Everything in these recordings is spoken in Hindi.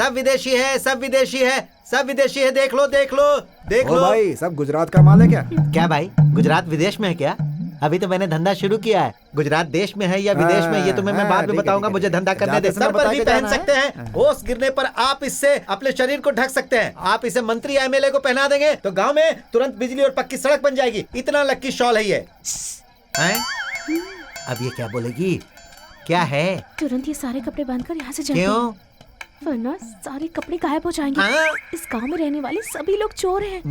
सब विदेशी है, सब विदेशी है, सब विदेशी है। देख लो देख लो देख लो। भाई सब गुजरात का माल है क्या? क्या भाई, गुजरात विदेश में है क्या? अभी तो मैंने धंधा शुरू किया है। गुजरात देश में है या विदेश में ये तुम्हें मैं बाद में बताऊंगा। मुझे धंधा करने दे। सर पर भी पहन सकते हैं। ओस गिरने पर आप इससे अपने शरीर को ढक सकते हैं। आप इसे मंत्री एमएलए को पहना देंगे तो गांव में तुरंत बिजली और पक्की सड़क बन जाएगी। इतना लक्की शॉल है ये। अब ये क्या बोलेगी? क्या है? तुरंत ये सारे कपड़े बांधकर यहाँ से जाइए। क्यों? वरना सारे कपड़े गायब हो जाएंगे। इस गांव में रहने वाले सभी लोग चोर हैं।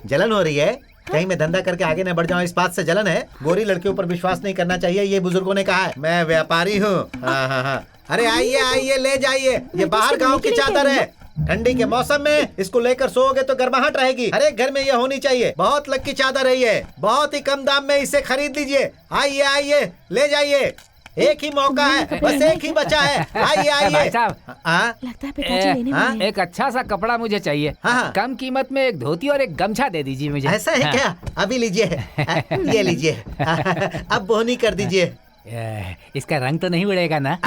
जलन हो रही है? कहीं मैं धंधा करके आगे न बढ़ जाऊं इस बात से जलन है? गोरी लड़कियों पर विश्वास नहीं करना चाहिए, ये बुजुर्गों ने कहा है। मैं व्यापारी हूँ। हाँ। अरे आइए आइए, ले जाइए। ये बाहर गांव की चादर है। ठंडी के मौसम में इसको लेकर सोओगे तो गर्माहट रहेगी। हर एक घर में ये होनी चाहिए। बहुत लक्की चादर है ये। बहुत ही कम दाम में इसे खरीद लीजिए। आइए आइए, ले जाइए। एक ही मौका है, बस एक ही बचा है। आइए आइए। भाई साहब, लगता है पिताजी लेने वाले हैं। एक अच्छा सा कपड़ा मुझे चाहिए। कम कीमत में एक धोती और एक गमछा दे दीजिए मुझे। ऐसा है क्या? अभी लीजिए। ये लीजिए। अब बोहनी कर दीजिए। इसका रंग तो नहीं उड़ेगा ना?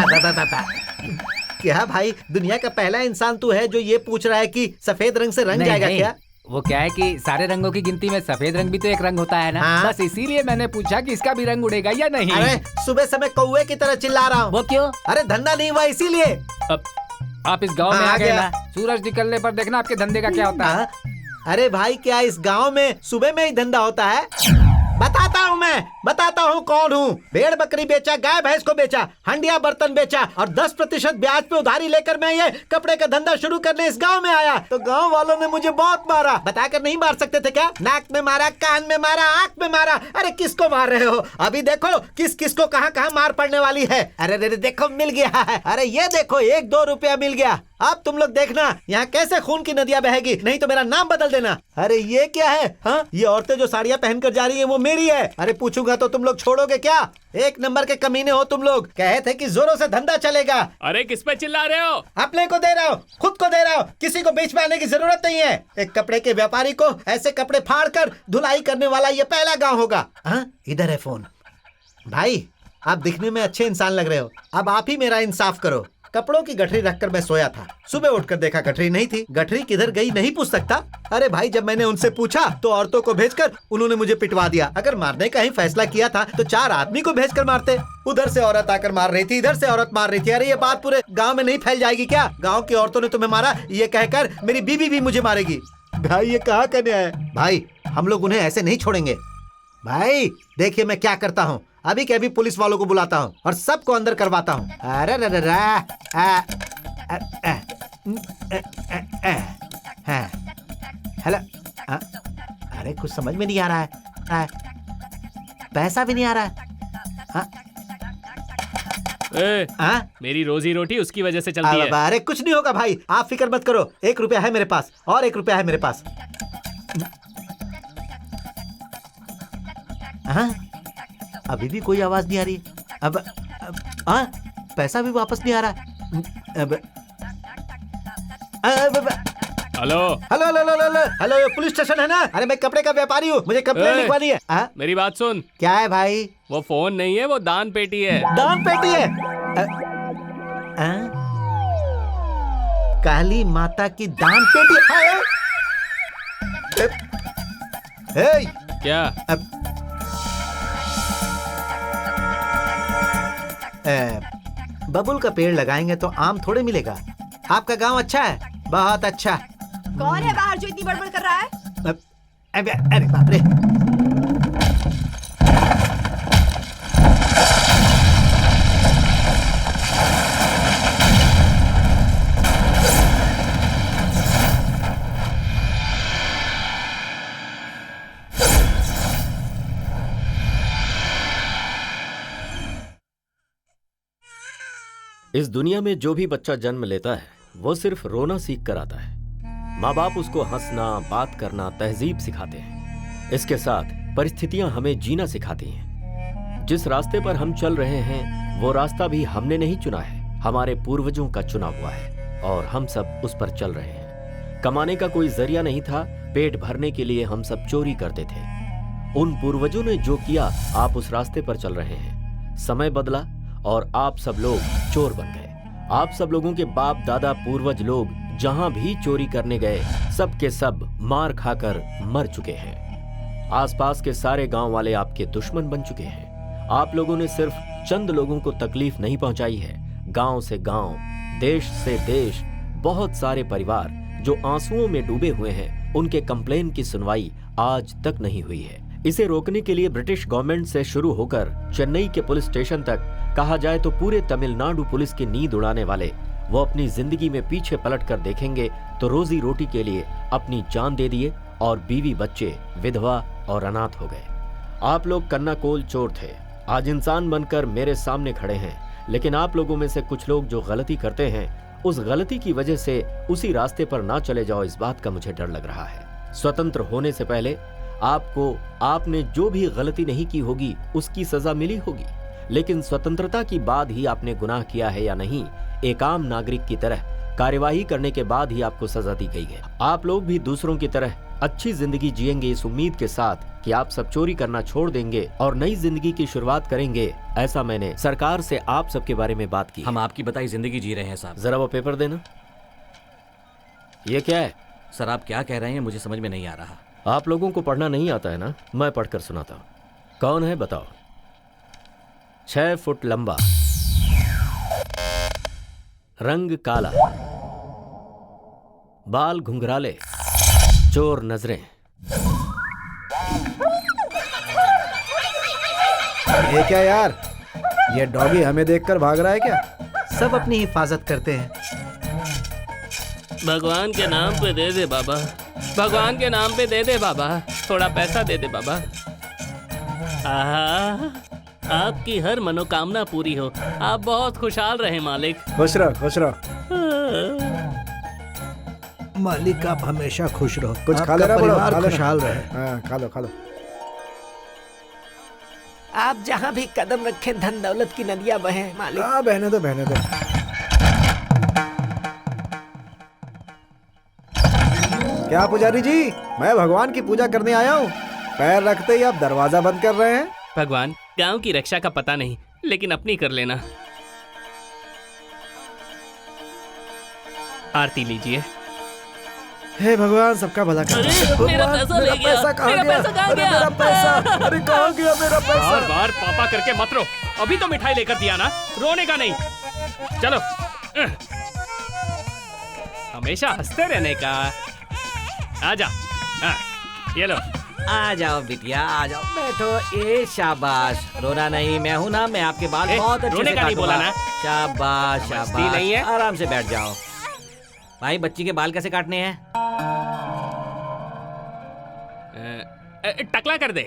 क्या भाई, दुनिया का पहला इंसान तू है जो ये पूछ रहा है कि सफेद रंग से रंग जाएगा क्या? वो क्या है कि सारे रंगों की गिनती में सफेद रंग भी तो एक रंग होता है ना। बस इसीलिए मैंने पूछा कि इसका भी रंग उड़ेगा या नहीं। अरे सुबह समय कौवे की तरह चिल्ला रहा हूँ। वो क्यों? अरे धंधा नहीं हुआ इसीलिए। आप इस गांव में आ गए ना, सूरज निकलने पर देखना आपके धंधे का क्या होता है। अरे भाई, क्या इस गांव में सुबह में ही धंधा होता है? बताता हूँ कौन हूँ। भेड़ बकरी बेचा, गाय भैंस को बेचा, हंडिया बर्तन बेचा और 10% ब्याज पे उधारी लेकर मैं ये कपड़े का धंधा शुरू करने इस गांव में आया। तो गांव वालों ने मुझे बहुत मारा। बताकर नहीं मार सकते थे क्या? नाक में मारा, कान में मारा, आंख में मारा। अरे किसको मार रहे हो? अभी देखो किस किस को कहाँ कहाँ मार पड़ने वाली है। अरे देखो मिल गया है। अरे ये देखो 1-2 रुपया मिल गया। अब तुम लोग देखना यहाँ कैसे खून की नदियाँ बहेगी। नहीं तो मेरा नाम बदल देना। अरे ये क्या है? हाँ, ये औरतें जो साड़ियाँ पहनकर जा रही हैं वो मेरी है। अरे पूछूंगा तो तुम लोग छोड़ोगे क्या? एक नंबर के कमीने हो तुम लोग। कहे थे कि जोरों से धंधा चलेगा। अरे किस पे चिल्ला रहे हो? अपने को दे रहा हो, खुद को दे रहा हो। किसी को बीच में आने की जरूरत नहीं है। एक कपड़े के व्यापारी को ऐसे कपड़े फाड़ कर धुलाई करने वाला ये पहला गाँव होगा। हाँ, इधर है फोन। भाई, आप दिखने में अच्छे इंसान लग रहे हो। अब आप ही मेरा इंसाफ करो। कपड़ों की गठरी रखकर मैं सोया था। सुबह उठकर देखा गठरी नहीं थी। गठरी किधर गई नहीं पूछ सकता। अरे भाई, जब मैंने उनसे पूछा तो औरतों को भेजकर उन्होंने मुझे पिटवा दिया। अगर मारने का ही फैसला किया था तो 4 आदमी को भेजकर मारते। उधर से औरत आकर मार रही थी, इधर से औरत मार रही थी। अरे ये बात पूरे गाँव में नहीं फैल जाएगी क्या? गाँव की औरतों ने तुम्हें मारा ये कहकर मेरी बीवी भी मुझे मारेगी। भाई ये कहाँ करने आया? भाई हम लोग उन्हें ऐसे नहीं छोड़ेंगे। भाई देखिए मैं क्या करता हूँ। अभी के अभी पुलिस वालों को बुलाता हूँ और सबको अंदर करवाता हूँ। अरे हेलो। अरे कुछ समझ में नहीं आ रहा है। पैसा भी नहीं आ रहा है। मेरी रोजी रोटी उसकी वजह से चलती है। अरे कुछ नहीं होगा भाई, आप फिक्र मत करो। 1 रुपया है मेरे पास और 1 रुपया है मेरे पास। अभी भी कोई आवाज नहीं आ रही। अब पैसा भी वापस नहीं आ रहा। Hello hello hello hello hello, ये पुलिस स्टेशन है ना? अरे मैं कपड़े का व्यापारी हूँ, मुझे कंप्लेंट लिखवानी है। मेरी बात सुन। क्या है भाई? वो फोन नहीं है, वो दान पेटी है। दान पेटी है? काली माता की दान पेटी है? क्या? बबुल का पेड़ लगाएंगे तो आम थोड़े मिलेगा। आपका गांव अच्छा है? बहुत अच्छा। कौन है बाहर जो इतनी बड़बड़ कर रहा है? अरे बाप रे। इस दुनिया में जो भी बच्चा जन्म लेता है वो सिर्फ रोना सीख कर आता है। माँ बाप उसको हंसना, बात करना, तहजीब सिखाते हैं। इसके साथ परिस्थितियां हमें जीना सिखाती हैं। जिस रास्ते पर हम चल रहे हैं वो रास्ता भी हमने नहीं चुना है, हमारे पूर्वजों का चुना हुआ है और हम सब उस पर चल रहे हैं। कमाने का कोई जरिया नहीं था, पेट भरने के लिए हम सब चोरी करते थे। उन पूर्वजों ने जो किया, आप उस रास्ते पर चल रहे हैं। समय बदला और आप सब लोग चोर बन गए। आप सब लोगों के बाप दादा पूर्वज लोग जहां भी चोरी करने गए सब के सब मार खाकर मर चुके हैं। आसपास के सारे गांव वाले आपके दुश्मन बन चुके हैं। आप लोगों ने सिर्फ चंद लोगों को तकलीफ नहीं पहुंचाई है, गांव से गांव, देश से देश बहुत सारे परिवार जो आंसुओं में डूबे हुए हैं, उनके कंप्लेन की सुनवाई आज तक नहीं हुई है। इसे रोकने के लिए ब्रिटिश गवर्नमेंट से शुरू होकर चेन्नई के पुलिस स्टेशन तक, कहा जाए तो पूरे तमिलनाडु पुलिस की नींद उड़ाने वाले, वो अपनी जिंदगी में पीछे पलट कर देखेंगे तो रोजी रोटी के लिए अपनी जान दे दिए और बीवी बच्चे विधवा और अनाथ हो गए। आप लोग कन्नाकोल चोर थे, आज इंसान बनकर मेरे सामने खड़े हैं, लेकिन आप लोगों में से कुछ लोग जो गलती करते हैं, उस गलती की वजह से उसी रास्ते पर ना चले जाओ, इस बात का मुझे डर लग रहा है। स्वतंत्र होने से पहले आपको आपने जो भी गलती नहीं की होगी उसकी सजा मिली होगी, लेकिन स्वतंत्रता की बाद ही आपने गुनाह किया है या नहीं, एक आम नागरिक की तरह कार्यवाही करने के बाद ही आपको सजा दी गई है। आप लोग भी दूसरों की तरह अच्छी जिंदगी जिएंगे इस उम्मीद के साथ कि आप सब चोरी करना छोड़ देंगे और नई जिंदगी की शुरुआत करेंगे। ऐसा मैंने सरकार से आप सबके बारे में बात की। हम आपकी बताई जिंदगी जी रहे हैं साहब। जरा वो पेपर देना। ये क्या है? सर आप क्या कह रहे हैं मुझे समझ में नहीं आ रहा। आप लोगों को पढ़ना नहीं आता है ना? मैं पढ़कर सुनाता हूं। कौन है बताओ? 6 फुट लंबा, रंग काला, बाल घुंघराले, चोर नजरें। ये क्या यार, ये डॉगी हमें देखकर भाग रहा है क्या? सब अपनी हिफाजत करते हैं। भगवान के नाम पे दे दे बाबा, भगवान के नाम पे दे दे बाबा, थोड़ा पैसा दे दे बाबा। आहा, आपकी हर मनोकामना पूरी हो, आप बहुत खुशहाल रहे मालिक। खुश रहो, खुश रहो। मालिक आप हमेशा खुश रहो, कुछ खा आपका लेना, परिवार खा लेना। खुशहाल रहे। हाँ, खा लो खा लो। आप जहाँ भी कदम रखें धन दौलत की नदियाँ बहें मालिक। हाँ, बहने दो बहने दो। क्या पुजारी जी, मैं भगवान की पूजा करने आया हूँ, पैर रखते ही आप दरवाजा बंद कर रहे हैं। भगवान, गांव की रक्षा का पता नहीं, लेकिन अपनी कर लेना। आरती लीजिए। हे भगवान, सबका भला कर। अरे, मेरा पैसा ले गया। कहाँ मेरा गया? पैसा कहाँ अरे गया? मेरा पैसा, अरे कहाँ गया मेरा पैसा? बार बार पापा करके मत रो, अभी तो मिठाई लेकर दिया ना, रोने का नहीं। चलो, हमेशा हंसते रहने का। आजा, ये लो। आ जाओ बिटिया, आ जाओ, बैठो। ए शाबाश, रोना नहीं, मैं हूं ना, मैं आपके बाल ए, बहुत अच्छे रोने से का नहीं काटूंगा। बोला ना। शाबाश मस्ती शाबाश, नहीं है? आराम से बैठ जाओ। भाई बच्ची के बाल कैसे काटने हैं? टकला कर दे।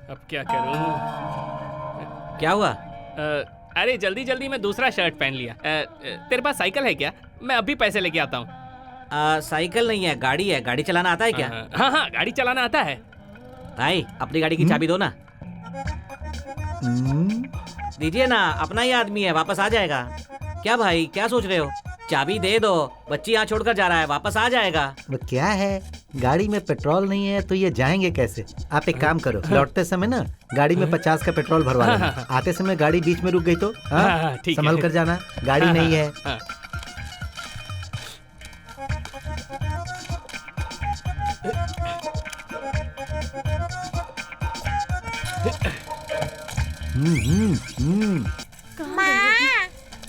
अब क्या करूं? क्या हुआ? अरे जल्दी जल्दी में दूसरा शर्ट पहन लिया। तेरे पास साइकिल है क्या? मैं अभी पैसे लेके आता हूँ। साइकिल नहीं है, गाड़ी है। गाड़ी चलाना आता है क्या? हाँ हाँ, गाड़ी चलाना आता है। भाई अपनी गाड़ी की चाबी दो ना। दीजिए ना, अपना ही आदमी है, वापस आ जाएगा। क्या भाई, क्या सोच रहे हो? चाबी दे दो, बच्ची यहाँ छोड़कर जा रहा है, वापस आ जाएगा। वो क्या है, गाड़ी में पेट्रोल नहीं है तो ये जाएंगे कैसे? आप एक काम करो, लौटते समय ना गाड़ी में 50 का पेट्रोल भरवा लेना। आते समय गाड़ी बीच में रुक गई तो ठीक है। संभल कर जाना, गाड़ी नहीं है।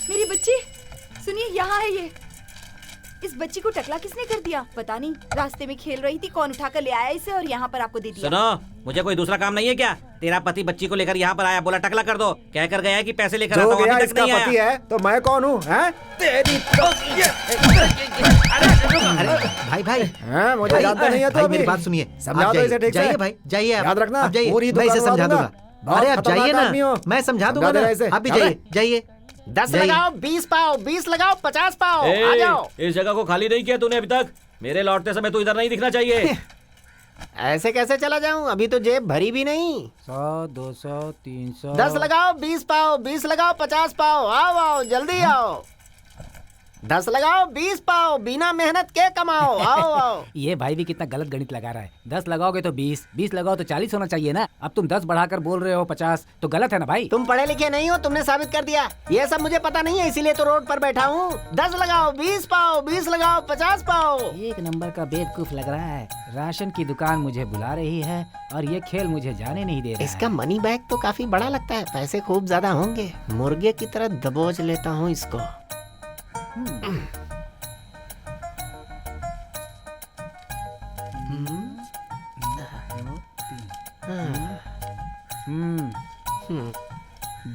मेरी बच्ची, सुनिए, यहाँ है ये। इस बच्ची को टकला किसने कर दिया? पता नहीं, रास्ते में खेल रही थी, कौन उठाकर ले आया इसे और यहाँ पर आपको दे दिया। सुनो, मुझे कोई दूसरा काम नहीं है क्या? तेरा पति बच्ची को लेकर यहाँ पर आया, बोला टकला कर दो, कह कर गया है कि पैसे लेकर आता जो हूँ, गया अभी तक इसका नहीं पति आया। है तो मैं कौन हूँ? हैं? तेरी अरे भाई भाई, हाँ, मुझे भाई, जानता नहीं है तो भाई, अभी। मेरी बात सुनिए, समझाओ आप तो इसे ठीक से। जाइए भाई, जाइए आप। याद रखना, आप जाइए, पूरी मैं इसे दुकान समझा उड़ा दूंगा। दूंगा। अरे आप बहुत जाइए खतरनाक आदमी हो। ना, मैं समझा दूंगा समझा ना। दे इसे। आप भी अबे। जाइए, जाइए। 10 लगाओ, 20 पाओ, 20 लगाओ, 50 पाओ, आ जाओ। इस जगह को खाली नहीं किया तूने अभी तक। मेरे लौटते समय तू इधर नहीं दिखना चाहिए। ऐसे कैसे चला जाऊं, अभी तो जेब भरी भी नहीं। 100, 200, 300। 10 लगाओ, 20 पाओ, 20 लगाओ, 50 पाओ, आओ आओ, जल्दी आओ। 10 लगाओ 20 पाओ, बिना मेहनत के कमाओ। आओ आओ। ये भाई भी कितना गलत गणित लगा रहा है। 10 लगाओगे तो 20, 20 लगाओ तो 40 होना चाहिए ना। अब तुम 10 बढ़ाकर बोल रहे हो 50, तो गलत है ना भाई। तुम पढ़े लिखे नहीं हो, तुमने साबित कर दिया। ये सब मुझे पता नहीं है, इसीलिए तो रोड पर बैठा हूँ। 10 लगाओ 20 पाओ, 20 लगाओ 50 पाओ। एक नंबर का बेवकूफ लग रहा है। राशन की दुकान मुझे बुला रही है और ये खेल मुझे जाने नहीं दे रहा इसका मनी बैग तो काफी बड़ा लगता है, पैसे खूब ज्यादा होंगे। मुर्गे की तरह दबोच लेता हूँ इसको। है।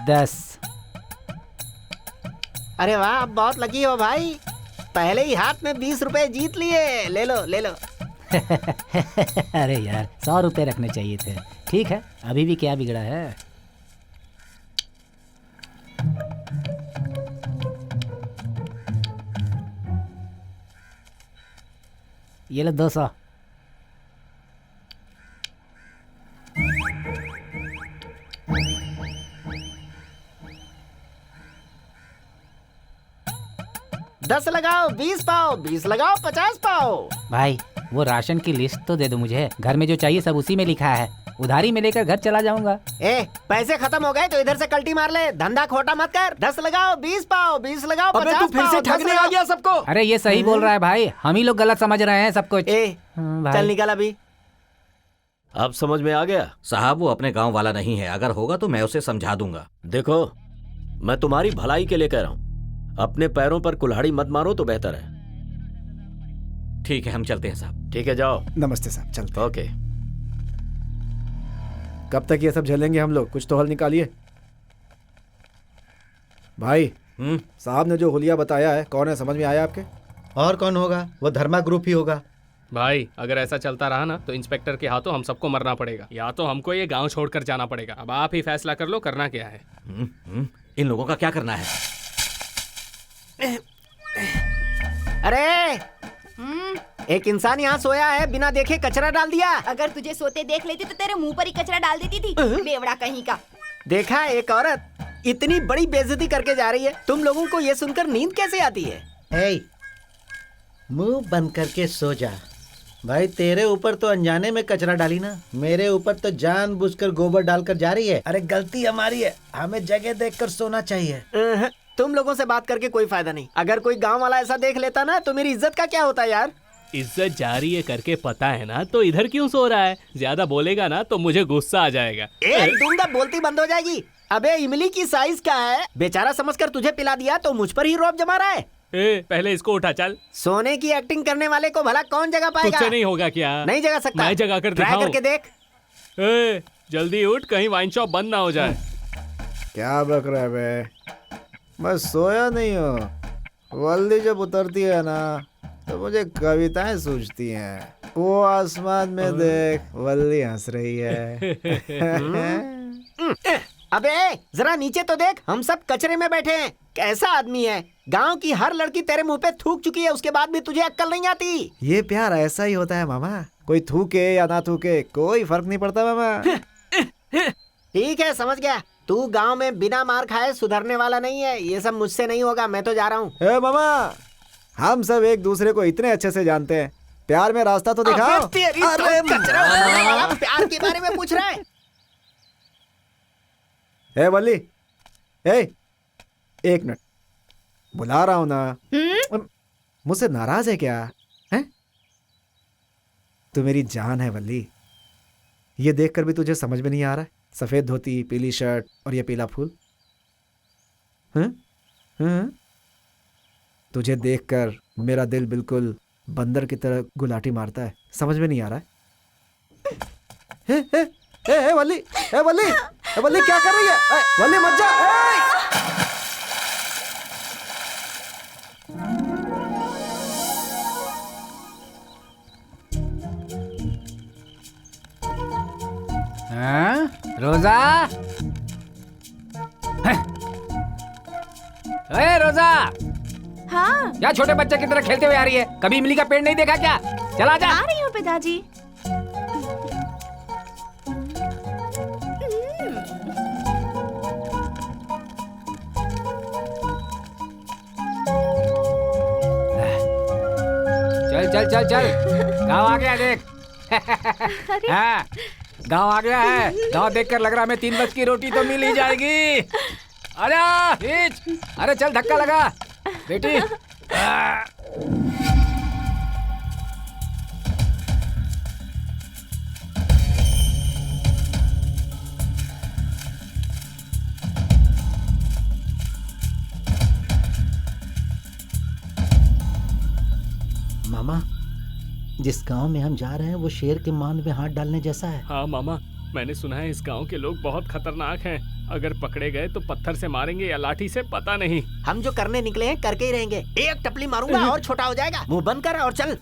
10। अरे वाह, आप बहुत लकी हो भाई। पहले ही हाथ में 20 रुपए जीत लिए। ले लो ले लो। अरे यार 100 रुपए रखने चाहिए थे। ठीक है, अभी भी क्या बिगड़ा है। ये लो 200। दस लगाओ 20 पाओ, 20 लगाओ 50 पाओ। भाई वो राशन की लिस्ट तो दे दो मुझे। घर में जो चाहिए सब उसी में लिखा है। उधारी में लेकर घर चला जाऊंगा। ए, पैसे खत्म हो गए तो इधर से कल्टी मार ले। धंधा खोटा मत कर। 10 लगाओ 20 पाओ, 20 लगाओ 50 पाओ। फिर से ठगने आ गया सबको। अरे ये सही बोल रहा है भाई, हम ही लोग गलत समझ रहे हैं सब कुछ। चल निकल अभी। अब समझ में आ गया? साहब वो अपने गांव वाला नहीं है, अगर होगा तो मैं उसे समझा दूंगा। देखो, मैं तुम्हारी भलाई के लिए कह रहा हूँ, अपने पैरों पर कुल्हाड़ी मत मारो तो बेहतर है। ठीक है, हम चलते हैं साहब। ठीक है, जाओ। नमस्ते साहब, चलते हैं। ओके। कब तक ये सब झेलेंगे हम लोग? कुछ तो हल निकालिए भाई। साहब ने जो हुलिया बताया है, कौन है, समझ में आया आपके? और कौन होगा? वो धर्मा ग्रुप ही होगा। भाई अगर ऐसा चलता रहा ना तो इंस्पेक्टर के हाथों हम सबको मरना पड़ेगा, या तो हमको ये गांव छोड़कर जाना पड़ेगा। अब आप ही फैसला कर लो, करना क्या है। इन लोगों का क्या करना है? अरे एक इंसान यहाँ सोया है, बिना देखे कचरा डाल दिया। अगर तुझे सोते देख लेती तो तेरे मुंह पर ही कचरा डाल देती थी, बेवड़ा कहीं का। देखा, एक औरत इतनी बड़ी बेइज्जती करके जा रही है। तुम लोगों को ये सुनकर नींद कैसे आती है? ए, मुंह बंद करके सो जा। भाई तेरे ऊपर तो अनजाने में कचरा डाली ना, मेरे ऊपर तो जानबूझकर गोबर डालकर जा रही है। अरे गलती हमारी है, हमें जगह देखकर सोना चाहिए। तुम लोगों से बात करके कोई फायदा नहीं। अगर कोई गांव वाला ऐसा देख लेता ना तो मेरी इज्जत का क्या होता यार। इज्जत जा रही है करके पता है ना, तो इधर क्यों सो रहा है? ज्यादा बोलेगा ना तो मुझे गुस्सा आ जाएगा। दूंगा, बोलती बंद हो जाएगी। अबे इमली की साइज क्या है, बेचारा समझकर तुझे पिला दिया तो मुझ पर ही रौब जमा रहा है। पहले इसको उठा। चल, सोने की एक्टिंग करने वाले को भला कौन जगा पाएगा? तुझसे नहीं होगा क्या? नहीं जगा सकता। मैं जगा कर ट्राई दिखाऊं। करके देख। जल्दी उठ, कहीं वाइन शॉप बंद ना हो जाए। क्या बक रहा है बे? मैं सोया नहीं हूँ। वल्दी जब उतरती है ना तो मुझे कविताएं सूझती हैं। वो आसमान में देख, वल्दी हंस रही है। अबे जरा नीचे तो देख, हम सब कचरे में बैठे हैं। कैसा आदमी है? गांव की हर लड़की तेरे मुंह पे थूक चुकी है, उसके बाद भी तुझे अक्ल नहीं आती। ये प्यार ऐसा ही होता है मामा, कोई थूके या ना थूके कोई फर्क नहीं पड़ता मामा। ठीक है, समझ गया। तू गांव में बिना मार खाए सुधरने वाला नहीं है। ये सब मुझसे नहीं होगा, मैं तो जा रहा हूँ। ए मामा, हम सब एक दूसरे को इतने अच्छे से जानते हैं, प्यार में रास्ता तो दिखाओ। अरे कचरा उड़ाने वाला प्यार के बारे में पूछ रहा है। ए वल्ली, एक मिनट, बुला रहा हूँ ना। मुझसे नाराज है क्या? हैं? तू मेरी जान है वल्ली। ये देखकर भी तुझे समझ में नहीं आ रहा है? सफेद धोती, पीली शर्ट और ये पीला फूल। तुझे देखकर मेरा दिल बिल्कुल बंदर की तरह गुलाटी मारता है। समझ में नहीं आ रहा है? वल्ली, वल्ली क्या कर रही है? वल्ली मत जा। रोजा, अरे रोजा, हाँ क्या छोटे बच्चे की तरह खेलते हुए आ रही है? कभी इमली का पेड़ नहीं देखा क्या? चला जा। आ रही हूँ पिताजी। चल चल चल, गाँव आ गया देख। हाँ, गाँव आ गया है। गाँव देखकर लग रहा है 3 वक्त की रोटी तो मिल ही जाएगी। अरे खींच, अरे चल धक्का लगा बेटी। मामा, जिस गांव में हम जा रहे हैं वो शेर के मान में हाथ डालने जैसा है। हाँ मामा, मैंने सुना है इस गांव के लोग बहुत खतरनाक हैं। अगर पकड़े गए तो पत्थर से मारेंगे या लाठी से, पता नहीं। हम जो करने निकले हैं करके ही रहेंगे। एक टपली मारूंगा और छोटा हो जाएगा। मुंह बंद कर और चल।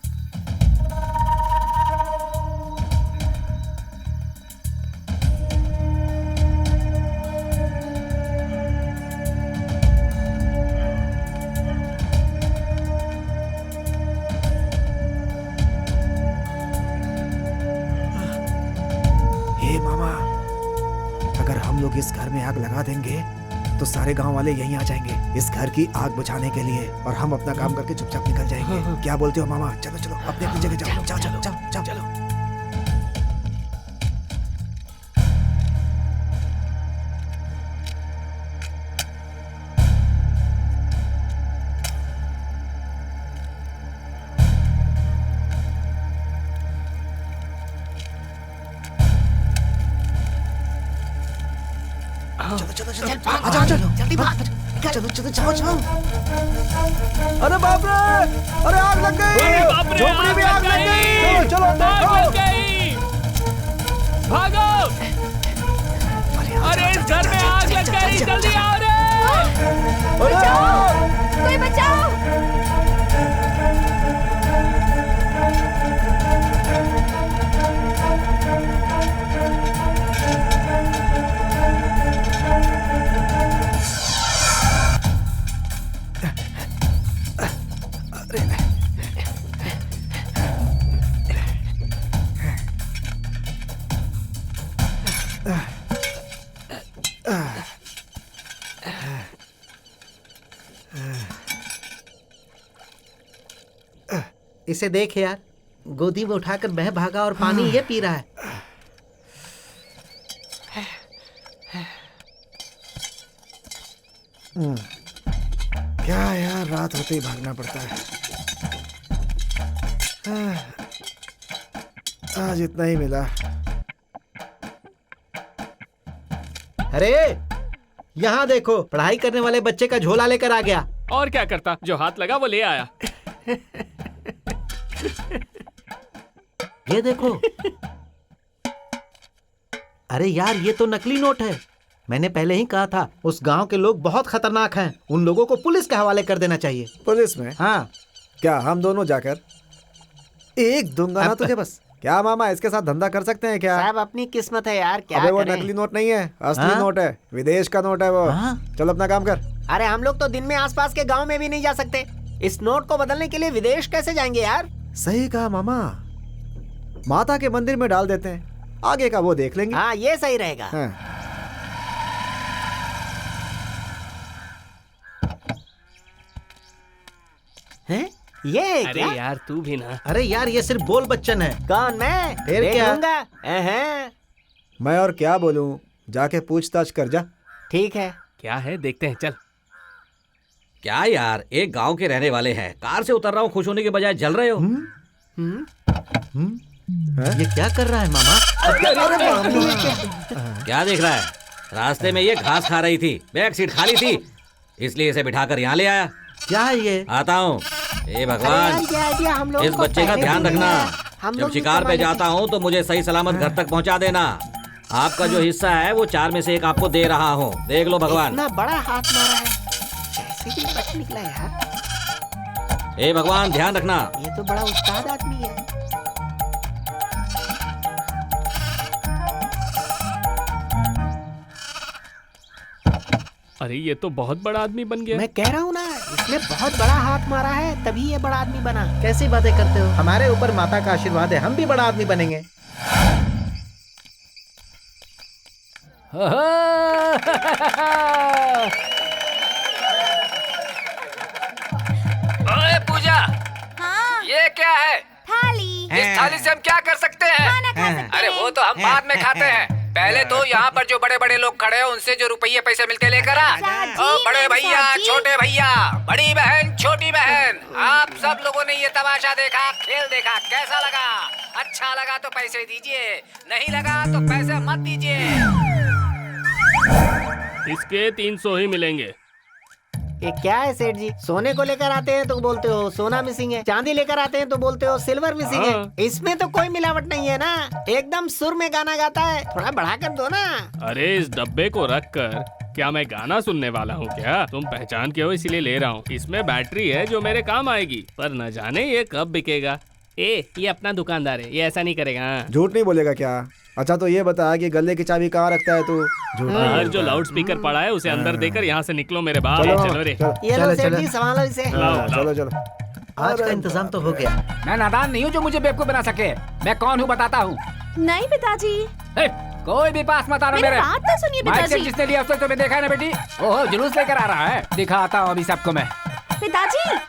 अगर हम लोग इस घर में आग लगा देंगे तो सारे गांव वाले यहीं आ जाएंगे इस घर की आग बुझाने के लिए, और हम अपना काम करके चुपचाप निकल जाएंगे। क्या बोलते हो मामा? चलो चलो अपने अपनी जगह जाओ। जाओ चलो जाओ जाओ चलो। चलो चलो चलो आ जाओ चलो जल्दी भाग। चलो चलो जाओ जाओ। अरे बाप रे, अरे आग लग गई। झोपड़ी में आग लग गई। चलो चलो भागो। अरे इस घर में आग लग गई, जल्दी आओ रे। बचाओ, कोई बचाओ। इसे देख यार, गोदी में उठाकर बह भागा और पानी ये पी रहा है। क्या यार, रात होते ही भागना पड़ता है। आज इतना ही मिला। अरे यहाँ देखो, पढ़ाई करने वाले बच्चे का झोला लेकर आ गया। और क्या करता, जो हाथ लगा वो ले आया। ये देखो। अरे यार, ये तो नकली नोट है। मैंने पहले ही कहा था, उस गांव के लोग बहुत खतरनाक हैं। उन लोगों को पुलिस के हवाले कर देना चाहिए। पुलिस में? हाँ। क्या हम दोनों जाकर एक दूंगा ना तुझे बस। क्या मामा, इसके साथ धंधा कर सकते हैं क्या? साहब अपनी किस्मत है यार, क्या अबे वो करें? नकली नोट नहीं है, असली नोट है, विदेश का नोट है वो। चलो अपना काम कर। अरे हम लोग तो दिन में आसपास के गांव में भी नहीं जा सकते। इस नोट को बदलने के लिए विदेश कैसे जाएंगे यार? सही कहा मामा, माता के मंदिर में डाल देते हैं, आगे का वो देख लेंगे। हाँ ये सही रहेगा। हाँ। हैं? ये है अरे क्या? यार तू भी ना। अरे यार, ये सिर्फ बोल बच्चन है। कौन? मैं? फिर देख क्या? लूंगा। अहं। मैं और क्या बोलूं, जाके पूछताछ कर जा। ठीक है। क्या है देखते हैं, चल। क्या यार, एक गांव के रहने वाले हैं, कार से उतर रहा हूँ, खुश होने के बजाय जल रहे हो। ये क्या कर रहा है मामा? क्या देख रहा है? रास्ते में ये घास खा रही थी, बैक सीट खाली थी, इसलिए इसे बिठाकर यहाँ ले आया। क्या है ये? आता हूँ। हे भगवान, अरे यार, ये आइडिया हम लोगों इस को बच्चे का पहले ध्यान भी रखना। नहीं है। हम जब लोग शिकार पे इस जाता हूँ तो मुझे सही सलामत घर तक पहुँचा देना। आपका जो हिस्सा है वो 4 में से 1 आपको दे रहा हूँ, देख लो भगवान। इतना बड़ा हाथ मारा है, कैसे भी बच निकला यार। हे भगवान, ध्यान रखना। ये तो बड़ा उस्ताद आदमी है। अरे ये तो बहुत बड़ा आदमी बन गया। मैं कह रहा हूँ ना, इसने बहुत बड़ा हाथ मारा है, तभी ये बड़ा आदमी बना। कैसी बातें करते हो? हमारे ऊपर माता का आशीर्वाद है, हम भी बड़ा आदमी बनेंगे। ओए पूजा, हाँ। ये क्या है? इस थाली से हम क्या कर सकते हैं? अरे वो तो हम बाद में खाते हैं। पहले तो यहाँ पर जो बड़े बड़े लोग खड़े हैं उनसे जो रुपये पैसे मिलते लेकर आ। ओ बड़े भैया, छोटे भैया, बड़ी बहन, छोटी बहन, आप सब लोगों ने ये तमाशा देखा, खेल देखा, कैसा लगा? अच्छा लगा तो पैसे दीजिए, नहीं लगा तो पैसे मत दीजिए। इसके 300 ही मिलेंगे। ये क्या है सेठ जी? सोने को लेकर आते हैं तो बोलते हो सोना मिसिंग है, चांदी लेकर आते हैं तो बोलते हो सिल्वर मिसिंग है। इसमें तो कोई मिलावट नहीं है ना, एकदम सुर में गाना गाता है, थोड़ा बढ़ा कर दो ना। अरे इस डब्बे को रख कर क्या मैं गाना सुनने वाला हूँ क्या? तुम पहचान के हो इसीलिए ले रहा हूँ। इसमें बैटरी है जो मेरे काम आएगी, पर न जाने ये कब बिकेगा। ये अपना दुकानदार है, ये ऐसा नहीं करेगा। झूठ नहीं बोलेगा क्या? अच्छा तो ये बता कि गले की चाबी कहाँ रखता है तू? बाहर जो लाउड स्पीकर पड़ा है उसे अंदर देकर यहाँ से निकलो मेरे बाप। चलो रे, ये लो सेठ जी, संभालो इसे। चलो चलो। आज का इंतजाम तो हो गया। मैं नादान नहीं हूँ जो मुझे बेवकूफ बना सके। मैं कौन हूँ बताता हूँ। नहीं पिताजी, कोई भी पास मत आना मेरी मेरे। बात तो सुनिए माइक से पिताजी। जिसने लिया उसने तुम्हें देखा है ना बेटी? ओहो जुलूस लेकर आ रहा है, दिखाता हूँ अभी सबको मैं। पिताजी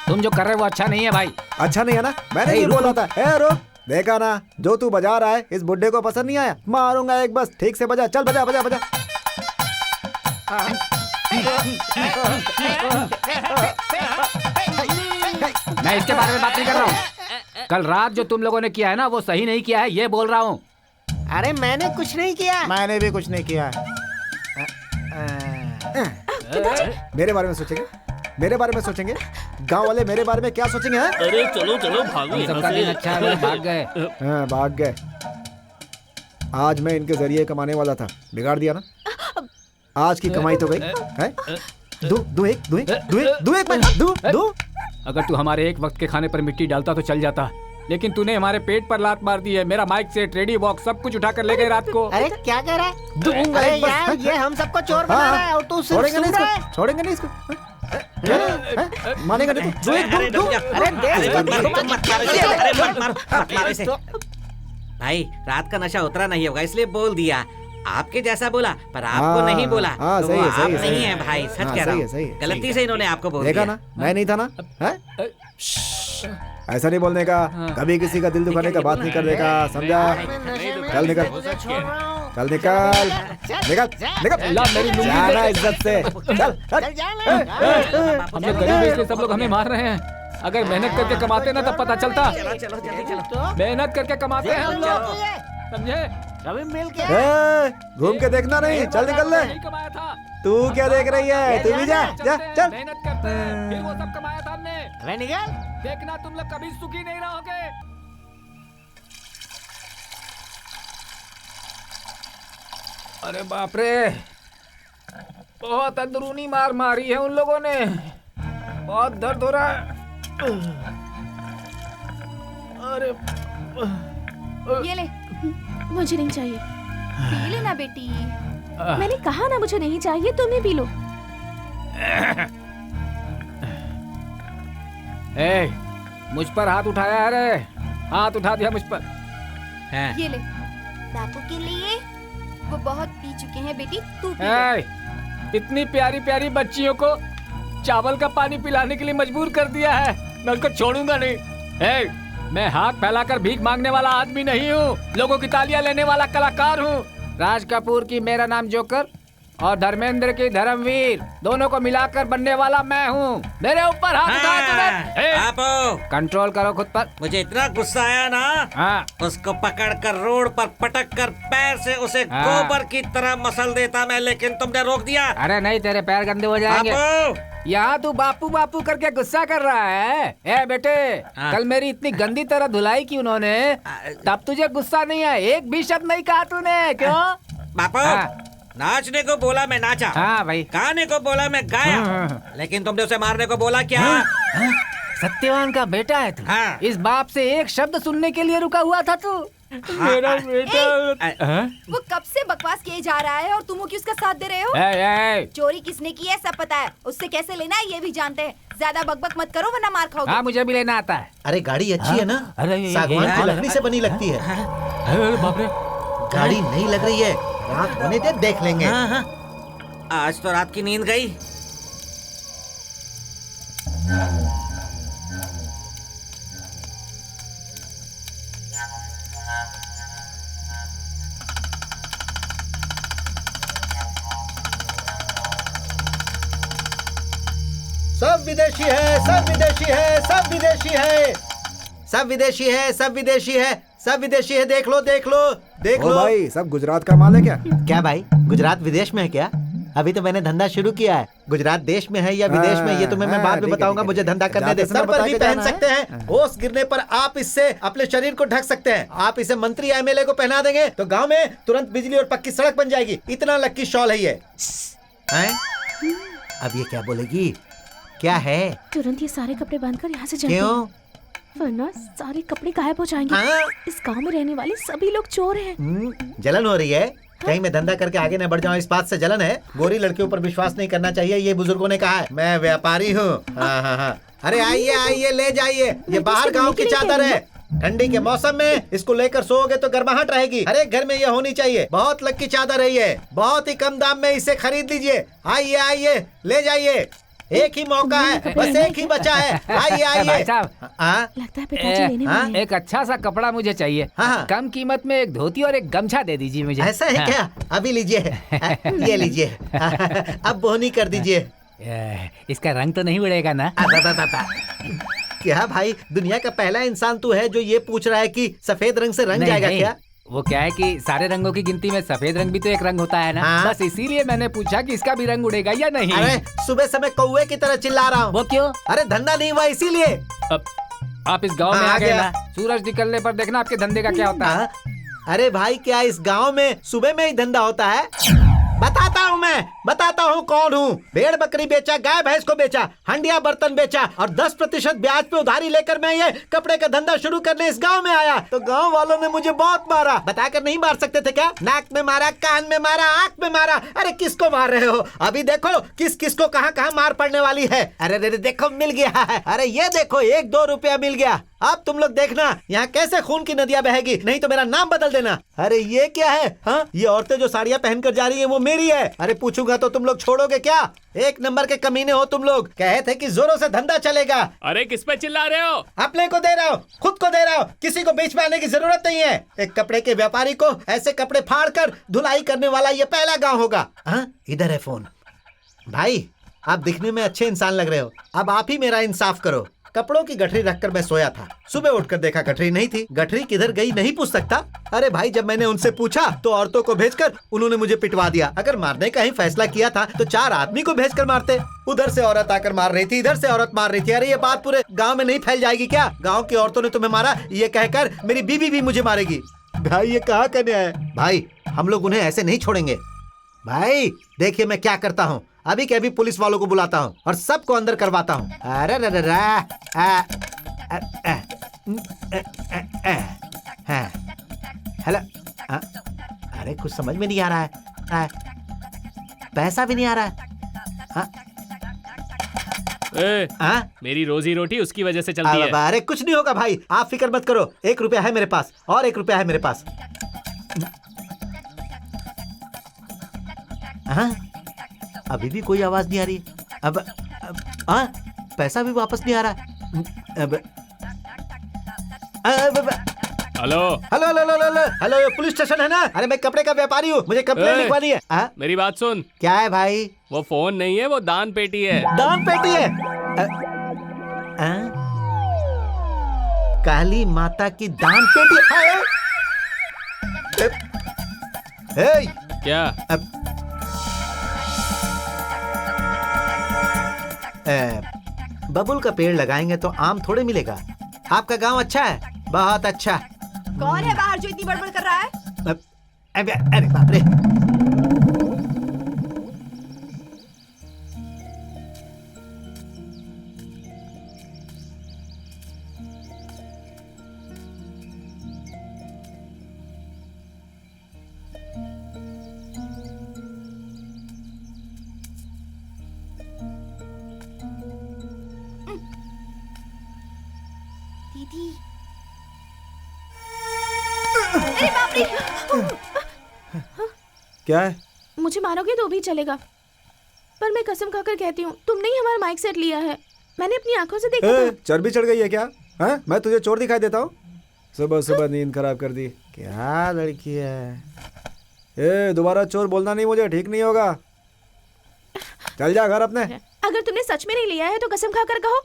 तुम जो कर रहे हो वो अच्छा नहीं है भाई। अच्छा नहीं है ना? मैंने नहीं बोला था। ए रुक, देखा ना जो तू बजा रहा है इस बुड्ढे को पसंद नहीं आया? मारूंगा एक, बस ठीक से बजा। चल बजा बजा बजा। मैं इसके बारे में बात नहीं कर रहा हूँ। कल रात जो तुम लोगों ने किया है ना वो सही नहीं किया है, ये बोल रहा हूँ। अरे मैंने कुछ नहीं किया। मैंने भी कुछ नहीं किया। मेरे बारे में सोचेंगे, मेरे बारे में सोचेंगे, गांव वाले मेरे बारे में क्या सोचेंगे? हैं? अरे चलो चलो भागो हम सबका दिन अच्छा है, वो भाग गए। हाँ, भाग गए। आज मैं इनके जरिए कमाने वाला था, बिगाड़ दिया ना। आज की कमाई तो गई है। दो एक मैं दो। अगर तू हमारे एक वक्त के खाने पर मिट्टी डालता तो चल जाता, लेकिन तूने हमारे पेट पर लात मार दी है। मेरा माइक सेट, रेडी बॉक्स सब कुछ उठा कर ले गए रात को। अरे क्या कह रहा है? दूंगा अरे एक बस। यार ये हम सबको चोर बना रहा है और तू सिर्फ छोड़ेंगे नहीं सुन रहा है। इसको, छोड़ेंगे नहीं इसको। मानेगा नहीं तू? दो। अरे भाई रात का नशा उतरा नहीं होगा इसलिए बोल दिया। आपके जैसा बोला पर आपको नहीं बोला। हाँ, तो सही वो है, सही आप है, नहीं सही है है। भाई, सच हाँ, कह रहा सही है, हूँ। सही है, गलती से इन्होंने आपको बोल देखा दिया। ना, मैं नहीं था ना। ऐसा नहीं बोलने का, कभी किसी का दिल दुखाने का बात नहीं करने का, समझा? चल निकल, चल निकल, निकल ला मेरी लुंगी जाना दे। इज्जत से। चल हम लोग गरीब हैं इसलिए सब लोग हमें मार रहे हैं। अगर मेहनत करके कमाते ना तब पता चलता। चलो जल्दी चलो। मेहनत करके कमाते हैं हम लोग, समझे? कभी मिल के घूम के देखना नहीं, चल निकल ले। नहीं कमाया था। तू क्या देख रही है? तू भी जा जा चल। मेहनत करते हैं, फिर वो सब कमाया था हमने। अरे निकल। देखना तुम लोग कभी सुखी नहीं रहोगे। अरे बाप रे, बहुत अंदरूनी मार मारी है उन लोगों ने। बहुत दर्द हो रहा है। अरे ये ले, मुझे नहीं चाहिए। पी लेना बेटी। मैंने कहा ना मुझे नहीं चाहिए, तुम ही पी लो। ए, मुझ पर हाथ उठाया है रे, हाथ उठा दिया मुझ पर। ये ले, बापू के लिए। वो बहुत पी चुके हैं बेटी, तू पी ले। ए, इतनी प्यारी प्यारी बच्चियों को चावल का पानी पिलाने के लिए मजबूर कर दिया है। मैं उनको छोड़ूंगा नहीं। ए, मैं हाथ फैलाकर भीख मांगने वाला आदमी नहीं हूँ, लोगों की तालियां लेने वाला कलाकार हूँ। राज कपूर की मेरा नाम जोकर और धर्मेंद्र की धर्मवीर, दोनों को मिलाकर बनने वाला मैं हूँ। मेरे ऊपर हाथ उठाया तुरंत। ए, आप कंट्रोल करो खुद पर। मुझे इतना गुस्सा आया ना, हाँ, उसको पकड़कर रोड पर पटक कर पैर से उसे हाँ। गोबर की तरह मसल देता मैं, लेकिन तुमने रोक दिया। अरे नहीं, तेरे पैर गंदे हो जाएंगे। बापू, यहाँ तू बापू बापू करके गुस्सा कर रहा है। ए बेटे, हाँ। कल मेरी इतनी गंदी तरह धुलाई की उन्होंने, तब तुझे गुस्सा नहीं आया? एक भी शब्द नहीं कहा तूने, क्यों? बापू, हाँ। नाचने को बोला मैं नाचा, हाँ भाई। गाने को बोला मैं गाया, हाँ। लेकिन तुमने उसे मारने को बोला क्या? सत्यवान का बेटा है तू। हाँ। इस बाप से एक शब्द सुनने के लिए रुका हुआ था तू। मेरा बेटा। हाँ? वो कब से बकवास किए जा रहा है और तुम की उसका साथ दे रहे हो? चोरी किसने की है सब पता है, उससे कैसे लेना है ये भी जानते हैं। ज्यादा बकबक मत करो वरना मार खाओगे। हाँ मुझे भी लेना आता है। अरे गाड़ी अच्छी है ना, सागवान की लकड़ी से बनी लगती है। अरे बाप रे, गाड़ी नहीं लग रही है, रात होने दे देख लेंगे। हाँ हाँ, आज तो रात की नींद गई। सब विदेशी है, सब विदेशी है, सब विदेशी है, सब विदेशी है, सब विदेशी है, सब विदेशी है। देख लो देख लो देख ओ लो। भाई, सब गुजरात का माल है क्या? क्या भाई, गुजरात विदेश में है क्या? अभी तो मैंने धंधा शुरू किया है। गुजरात देश में है या विदेश में ये तुम्हें मैं बाद में बताऊंगा। मुझे धंधा करने दे। सर पर भी पहन सकते हैं, होश गिरने पर आप इससे अपने शरीर को ढक सकते हैं। आप इसे मंत्री एमएलए को पहना देंगे तो गांव में तुरंत बिजली और पक्की सड़क बन जाएगी। इतना लक्की शॉल है ये। हैं? अब ये क्या बोलेगी? क्या है? तुरंत ये सारे कपड़े बांधकर यहाँ से जल्दी, क्यों? वरना सारे कपड़े गायब हो जाएंगे। इस गांव में रहने वाले सभी लोग चोर हैं। जलन हो रही है? कहीं मैं धंधा करके आगे न बढ़ जाऊं, इस बात से जलन है? गोरी लड़कियों पर विश्वास नहीं करना चाहिए, ये बुजुर्गों ने कहा है। मैं व्यापारी हूँ। हाँ हाँ हाँ। अरे आइए आइए, ले जाइए। ये बाहर गांव की चादर है। ठंडी के मौसम में इसको लेकर सोओगे तो गर्माहट रहेगी। हर एक घर में ये होनी चाहिए। बहुत लक्की चादर है ये, बहुत ही कम दाम में इसे खरीद लीजिए। आइए आइए, ले जाइए। एक ही मौका है, बस एक ही बचा है। आइए आइए। भाई साहब, लगता है पिताजी लेने वाले हैं। एक अच्छा सा कपड़ा मुझे चाहिए। हाँ। कम कीमत में एक धोती और एक गमछा दे दीजिए मुझे। ऐसा है क्या? अभी लीजिए, ये लीजिए। अब बोहनी कर दीजिए। इसका रंग तो नहीं उड़ेगा ना? क्या भाई, दुनिया का पहला इंसान तू है जो ये पूछ रहा है कि सफेद रंग से रंग जाएगा नहीं। क्या? वो क्या है कि सारे रंगों की गिनती में सफेद रंग भी तो एक रंग होता है ना। हाँ। बस इसीलिए मैंने पूछा कि इसका भी रंग उड़ेगा या नहीं। अरे सुबह समय कौवे की तरह चिल्ला रहा हूँ। वो क्यों? अरे धंधा नहीं हुआ इसीलिए। अब आप इस गांव में हाँ, आ गए गया। ना, सूरज निकलने पर देखना आपके धंधे का क्या होता है। अरे भाई, क्या इस गांव में सुबह में ही धंधा होता है? बताता हूँ कौन हूँ। भेड़ बकरी बेचा, गाय भैंस को बेचा, हंडिया बर्तन बेचा और 10% ब्याज पे उधारी लेकर मैं ये कपड़े का धंधा शुरू करने इस गांव में आया तो गांव वालों ने मुझे बहुत मारा। बताकर नहीं मार सकते थे क्या? नाक में मारा, कान में मारा, आंख में मारा। अरे किसको मार रहे हो? अभी देखो किस किस को कहाँ कहाँ मार पड़ने वाली है। अरे देखो मिल गया है। अरे ये देखो 1-2 रुपया मिल गया। अब तुम लोग देखना यहाँ कैसे खून की नदियाँ बहेगी, नहीं तो मेरा नाम बदल देना। अरे ये क्या है? हाँ, ये औरतें जो साड़ियाँ पहनकर जा रही हैं वो मेरी है। अरे पूछूंगा तो तुम लोग छोड़ोगे क्या? एक नंबर के कमीने हो तुम लोग। कहे थे कि जोरों से धंधा चलेगा। अरे किस पे चिल्ला रहे हो? अपने को दे रहा हूँ, खुद को दे रहा हूँ, किसी को बेच पाने की जरूरत नहीं है। एक कपड़े के व्यापारी को ऐसे कपड़े फाड़ कर धुलाई करने वाला ये पहला गाँव होगा। हाँ, इधर है फोन। भाई, आप दिखने में अच्छे इंसान लग रहे हो, अब आप ही मेरा इंसाफ करो। कपड़ों की गठरी रखकर मैं सोया था, सुबह उठकर देखा गठरी नहीं थी। गठरी किधर गई नहीं पूछ सकता। अरे भाई, जब मैंने उनसे पूछा तो औरतों को भेजकर उन्होंने मुझे पिटवा दिया। अगर मारने का ही फैसला किया था तो 4 आदमी को भेजकर मारते। उधर से औरत आकर मार रही थी, इधर से औरत मार रही थी। अरे ये बात पूरे गाँव में नहीं फैल जाएगी क्या? गाँव की औरतों ने तुम्हें मारा ये कहकर मेरी बीवी भी मुझे मारेगी। भाई ये कहाँ का न्याय है? भाई हम लोग उन्हें ऐसे नहीं छोड़ेंगे। भाई देखिए मैं क्या करता हूँ, अभी के अभी पुलिस वालों को बुलाता हूँ और सबको अंदर करवाता हूँ। अरे हेलो। अरे कुछ समझ में नहीं आ रहा है, पैसा भी नहीं आ रहा है। मेरी रोजी रोटी उसकी वजह से चलती है। अरे कुछ नहीं होगा भाई, आप फिक्र मत करो। 1 रुपया है मेरे पास और 1 रुपया है मेरे पास। हाँ, अभी भी कोई आवाज नहीं आ रही। अब पैसा भी वापस नहीं आ रहा। Hello hello hello hello hello, ये पुलिस स्टेशन है ना? अरे मैं कपड़े का व्यापारी हूँ, मुझे कंप्लेंट लिखवानी है। मेरी बात सुन। क्या है भाई? वो फोन नहीं है, वो दान पेटी है। दान पेटी है? काली माता की दान पेटी है? क्या? बबुल का पेड़ लगाएंगे तो आम थोड़े मिलेगा। आपका गांव अच्छा है, बहुत अच्छा। कौन है बाहर जो इतनी बड़बड़ कर रहा है? अरे बाप रे। क्या है? मुझे मारोगे तो भी चलेगा, पर मैं कसम खाकर कहती हूँ तुमने ही हमारा माइक सेट लिया है। मैंने अपनी आंखों से देखा था। चर्बी चढ़ गई है क्या? हाँ, मैं तुझे चोर दिखाई देता हूँ? सुबह सुबह नींद खराब कर दी। क्या लड़की है? दोबारा चोर बोलना नहीं, मुझे ठीक नहीं होगा। चल जा घर अपने। अगर तुमने सच में नहीं लिया है तो कसम खाकर कहो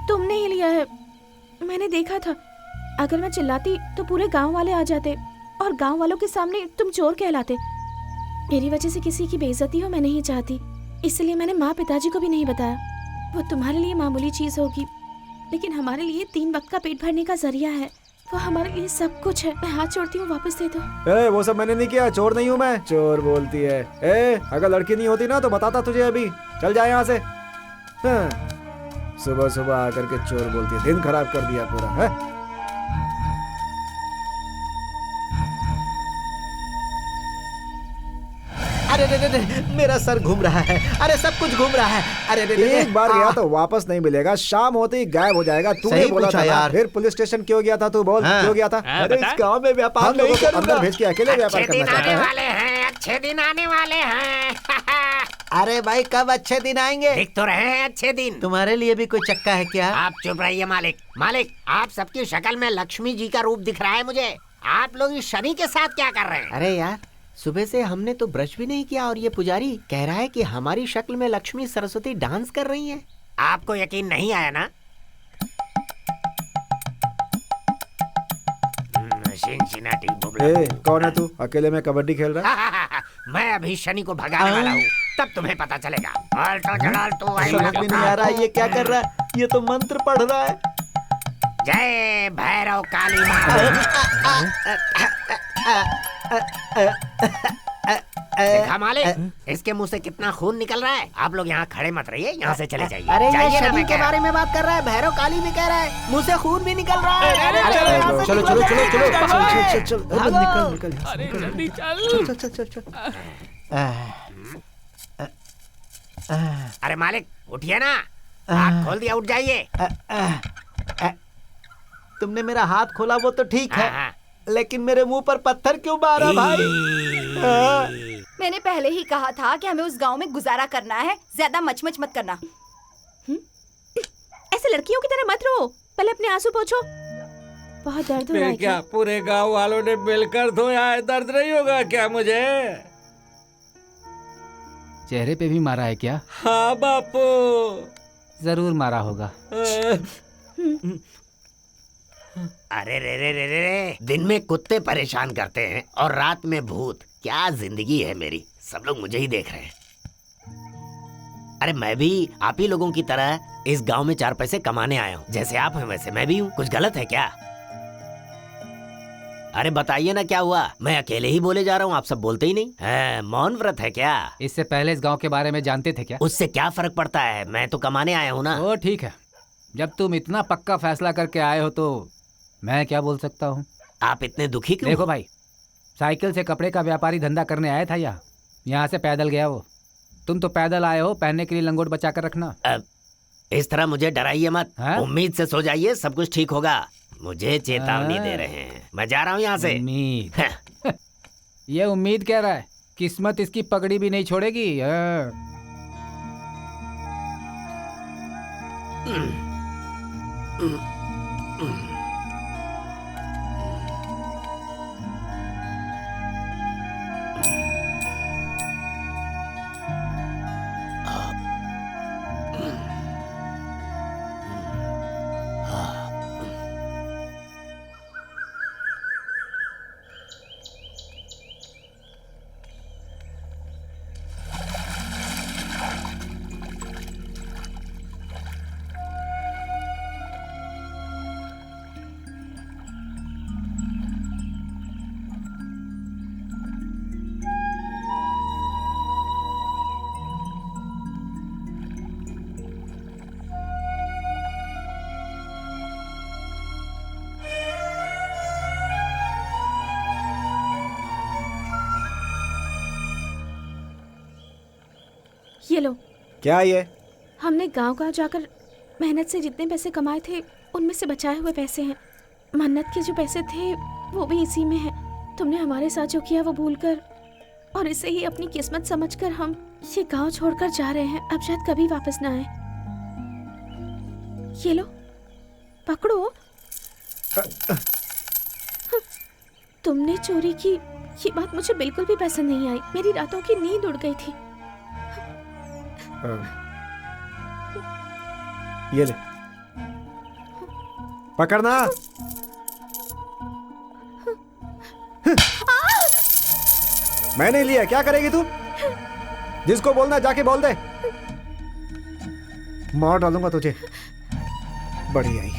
तुमने ही लिया है। मैंने देखा था, अगर मैं चिल्लाती तो पूरे गांव वाले आ जाते और गांव वालों के सामने तुम चोर कहलाते। मेरी वजह से किसी की बेइज्जती हो मैं नहीं चाहती, इसलिए मैंने माँ पिताजी को भी नहीं बताया। वो तुम्हारे लिए मामूली चीज होगी, लेकिन हमारे लिए 3 वक्त का पेट भरने का जरिया है। वो हमारे लिए सब कुछ है। मैं हाथ जोड़ती हूँ, वापस दे दो। वो सब मैंने नहीं किया, चोर नहीं हूँ मैं। चोर बोलती है। अगर लड़की नहीं होती ना तो बताता तुझे अभी। चल जा यहाँ से। सुबह सुबह आकर के चोर बोलती है, दिन खराब कर दिया पूरा है। अरे रे रे रे, मेरा सर घूम रहा है। अरे सब कुछ घूम रहा है। अरे रे रे, एक बार गया तो वापस नहीं मिलेगा, शाम होते ही गायब हो जाएगा। तूने सही बोला पूछा था यार। फिर पुलिस स्टेशन क्यों गया था? तू बोल क्यों गया था? अरे इस गांव में व्यापार हम लोगों नहीं को अंदर करूंगा। भेज के अकेले व्यापार करना चाहता है। वाले हैं, अच्छे दिन आने वाले हैं। अरे भाई कब अच्छे दिन आएंगे? देख तो रहे हैं अच्छे दिन। तुम्हारे लिए भी कोई चक्का है क्या? आप चुप रहिए मालिक। मालिक, आप सबकी शक्ल में लक्ष्मी जी का रूप दिख रहा है मुझे। आप लोग इस शनि के साथ क्या कर रहे हैं? अरे यार, सुबह से हमने तो ब्रश भी नहीं किया और ये पुजारी कह रहा है कि हमारी शक्ल में लक्ष्मी सरस्वती डांस कर रही हैं। आपको यकीन नहीं आया ना? चिनाटी बुबला। कौन है तू? अकेले में कबड्डी खेल रहा है? मैं अभी शनि को भगाने वाला हूँ, तब तुम्हें पता चलेगा। समझ में नहीं आ रहा ये क्या कर रहा है। ये तो मंत्र पढ़ रहा है। जय भैरव काली माँ। देखा मालिक, इसके मुंह से कितना खून निकल रहा है। आप लोग यहाँ खड़े मत रहिए, यहाँ से चले जाइए। अरे ये जाइए ना, शनि मैं के कह बारे में बात कर रहा है, भैरव काली भी कह रहा है, मुंह से खून भी निकल रहा है। चलो चलो चलो चलो चलो चल निकल निकल। अरे जल्दी चल। चल चल चल। अरे मालिक उठिए ना, हाथ खोल दिया, उठ जाइए। तुमने मेरा हाथ खोला वो तो ठीक है, हाँ। लेकिन मेरे मुंह पर पत्थर क्यों मारा भाई? मैंने पहले ही कहा था कि हमें उस गांव में गुजारा करना है, ज्यादा मचमच मत करना। ऐसे लड़कियों की तरह मत रो, पहले अपने आंसू पोंछो। बहुत दर्द हो रहा है क्या? पूरे गांव वालों ने मिलकर धोया है, दर्द नहीं होगा क्या मुझे? चेहरे पे भी मारा है क्या? हाँ बापू, जरूर मारा होगा। अरे रे रे रे रे रे, दिन में कुत्ते परेशान करते हैं और रात में भूत। क्या जिंदगी है मेरी, सब लोग मुझे ही देख रहे हैं। अरे मैं भी आप ही लोगों की तरह इस गांव में 4 पैसे कमाने आया हूँ। जैसे आप हैं वैसे मैं भी हूँ। कुछ गलत है क्या? अरे बताइए ना क्या हुआ? मैं अकेले ही बोले जा रहा हूँ, आप सब बोलते ही नहीं हैं। मौन व्रत है क्या? इससे पहले इस गांव के बारे में जानते थे क्या? उससे क्या फर्क पड़ता है, मैं तो कमाने आया हूँ ना। ओ ठीक है, जब तुम इतना पक्का फैसला करके आए हो तो मैं क्या बोल सकता हूँ। आप इतने दुखी क्यों? देखो भाई, साइकिल से कपड़े का व्यापारी धंधा करने आया था यहाँ से पैदल गया वो। तुम तो पैदल आए हो, पहनने के लिए लंगोट बचा कर रखना। इस तरह मुझे डराइए मत। हाँ? उम्मीद से सो जाइए, सब कुछ ठीक होगा। मुझे चेतावनी दे रहे हैं, मैं जा रहा हूँ यहाँ से। उम्मीद ये उम्मीद कह रहा है, किस्मत इसकी पगड़ी भी नहीं छोड़ेगी। ये लो। क्या ये? हमने गांव-गांव जाकर मेहनत से जितने पैसे कमाए थे उनमें से बचाए हुए पैसे हैं। मन्नत के जो पैसे थे वो भी इसी में है। तुमने हमारे साथ जो किया वो भूलकर और इसे ही अपनी किस्मत समझकर हम ये गांव छोड़कर जा रहे हैं। अब शायद कभी वापस ना आए। ये लो, पकड़ो। तुमने चोरी की ये बात मुझे बिल्कुल भी पसंद नहीं आई। मेरी रातों की नींद उड़ गई थी। ये ले, पकड़ना। मैंने लिया, क्या करेगी तू? जिसको बोलना जाके बोल दे, मार डालूंगा तुझे। बढ़िया ही।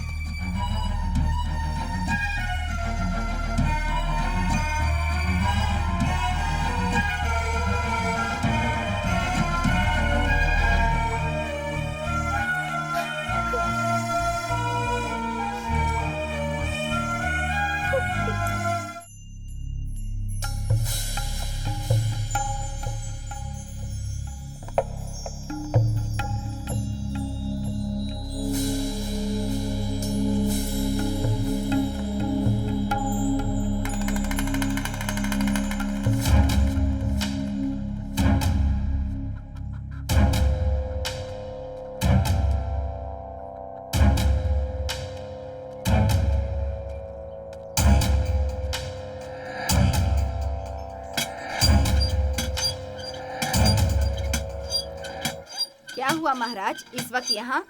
क्या हुआ महाराज इस वक्त यहाँ?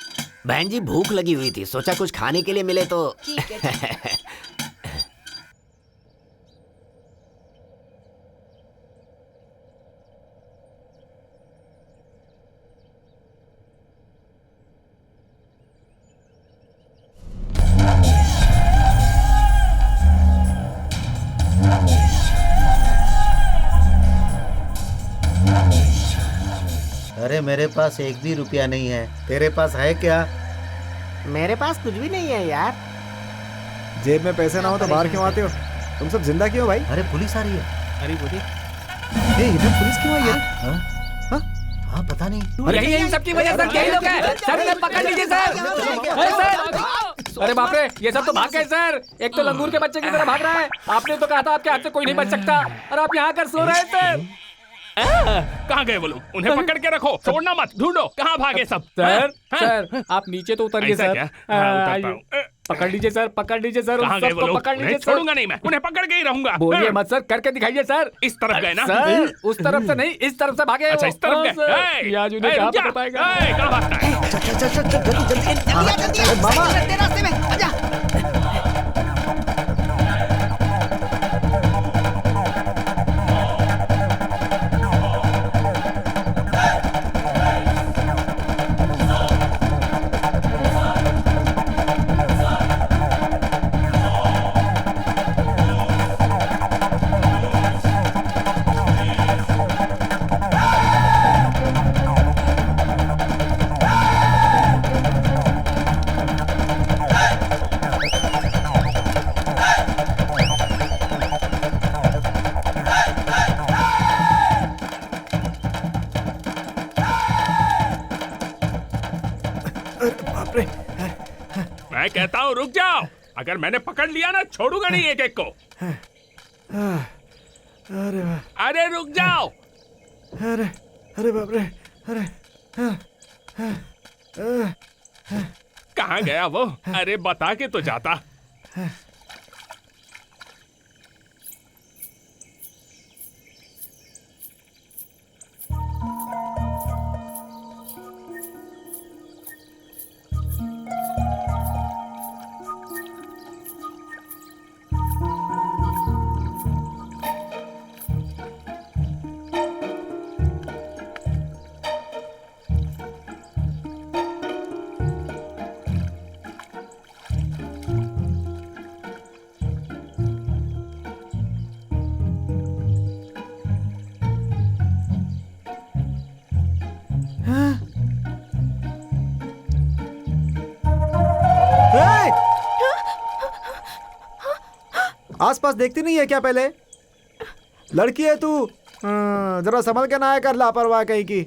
बहन जी भूख लगी हुई थी, सोचा कुछ खाने के लिए मिले तो। ठीक है। अरे मेरे पास एक भी रुपया नहीं है, तेरे पास है क्या? मेरे पास कुछ भी नहीं है यार। जेब में पैसे ना हो तो बाहर क्यों आते हो? तुम सब जिंदा क्यों भाई? अरे पुलिस आ रही है। अरे बोलिए। इधर पुलिस क्यों आई है? हाँ पता नहीं। यही सबकी वजह से यही लोग हैं। सर इन्हें पकड़ लीजिए सर। अरे सर, अरे बाप रे, ये सब तो भाग गए सर। एक तो लंगूर के बच्चे की तरह भाग रहा है। आपने तो कहा था आपके हाथ से कोई नहीं बच सकता, और आप यहाँ कर सो रहे हैं सर। कहाँ गए वो लोग? उन्हें पकड़ के रखो, छोड़ना मत, ढूंढो कहाँ भागे सब। सर हाँ? सर आप नीचे तो उतरिए ऐसा सर। क्या? हाँ, उतरता हूँ। पकड़ लीजिए सर, पकड़ लीजिए सर। कहाँ गए वो लोग? पकड़ लीजिए उन्हें सर। छोड़ूंगा नहीं मैं, उन्हें पकड़ के ही रहूंगा। बोलिए मत सर, करके दिखाइए सर। इस तरफ गए ना? सर उस तरफ से नहीं, इस तरफ से भागे। अच्छा इस तरफ गए। ये आज उन्हें कहाँ पकड़ पाएगा? कहाँ भागता है? मैं कहता हूँ रुक जाओ, अगर मैंने पकड़ लिया ना छोड़ूंगा नहीं एक एक को। अरे रुक जाओ। अरे अरे बाप रे, अरे कहाँ गया वो? अरे बता के तो जाता। आसपास देखती नहीं है क्या? पहले लड़की है तू, जरा संभल के ना आया कर, लापरवाह कहीं की।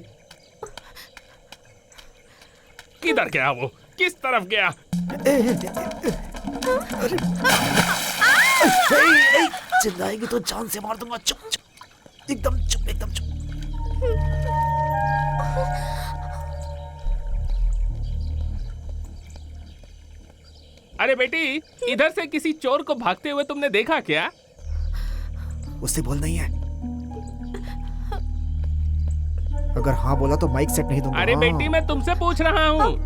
किधर गया वो? किस तरफ गया? चिल्लाएगी तो जान से मार दूंगा। चुप चुप, एकदम चुप, एकदम चुप। अरे बेटी, इधर से किसी चोर को भागते हुए तुमने देखा क्या? उससे बोल नहीं है। अगर हाँ बोला तो माइक सेट नहीं दूंगा। अरे बेटी, मैं तुमसे पूछ रहा हूँ।